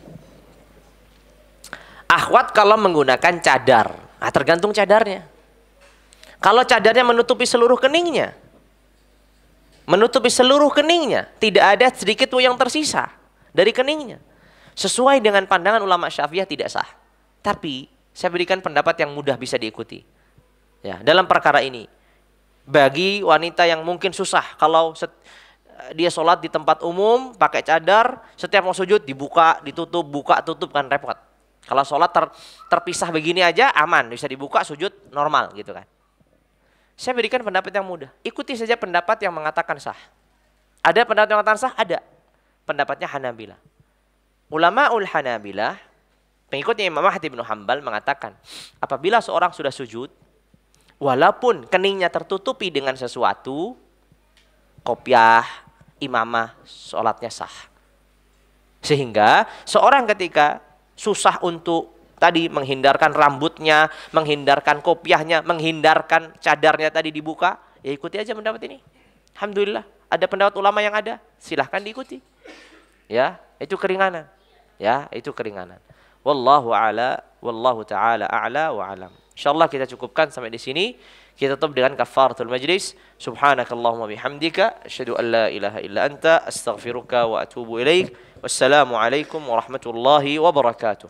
Akhwat kalau menggunakan cadar, tergantung cadarnya. Kalau cadarnya menutupi seluruh keningnya, tidak ada sedikit pun yang tersisa dari keningnya. Sesuai dengan pandangan ulama Syafi'iyah tidak sah. Tapi saya berikan pendapat yang mudah bisa diikuti. Ya, dalam perkara ini, bagi wanita yang mungkin susah kalau dia sholat di tempat umum pakai cadar, setiap mau sujud dibuka, ditutup, buka, tutup, kan repot. Kalau sholat terpisah begini aja aman, bisa dibuka, sujud normal gitu kan. Saya berikan pendapat yang mudah. Ikuti saja pendapat yang mengatakan sah. Ada pendapat yang mengatakan sah? Ada. Pendapatnya Hanabilah. Ulama'ul Hanabilah, pengikutnya Imam Ahmad bin Hanbal mengatakan, apabila seorang sudah sujud, walaupun keningnya tertutupi dengan sesuatu, kopiah, imamah, sholatnya sah. Sehingga seorang ketika susah untuk tadi menghindarkan rambutnya, menghindarkan kopiahnya, menghindarkan cadarnya tadi dibuka, ya ikuti aja pendapat ini. Alhamdulillah, ada pendapat ulama yang ada, silahkan diikuti. Ya, itu keringanan. Ya, itu keringanan. Wallahu ta'ala a'la wa alam. Insyaallah kita cukupkan sampai di sini. Kita tutup dengan kafaratul majlis. Subhanakallahumma bihamdika asyhadu an la ilaha illa anta astaghfiruka wa atubu ilaik. Wassalamu alaikum warahmatullahi wabarakatuh.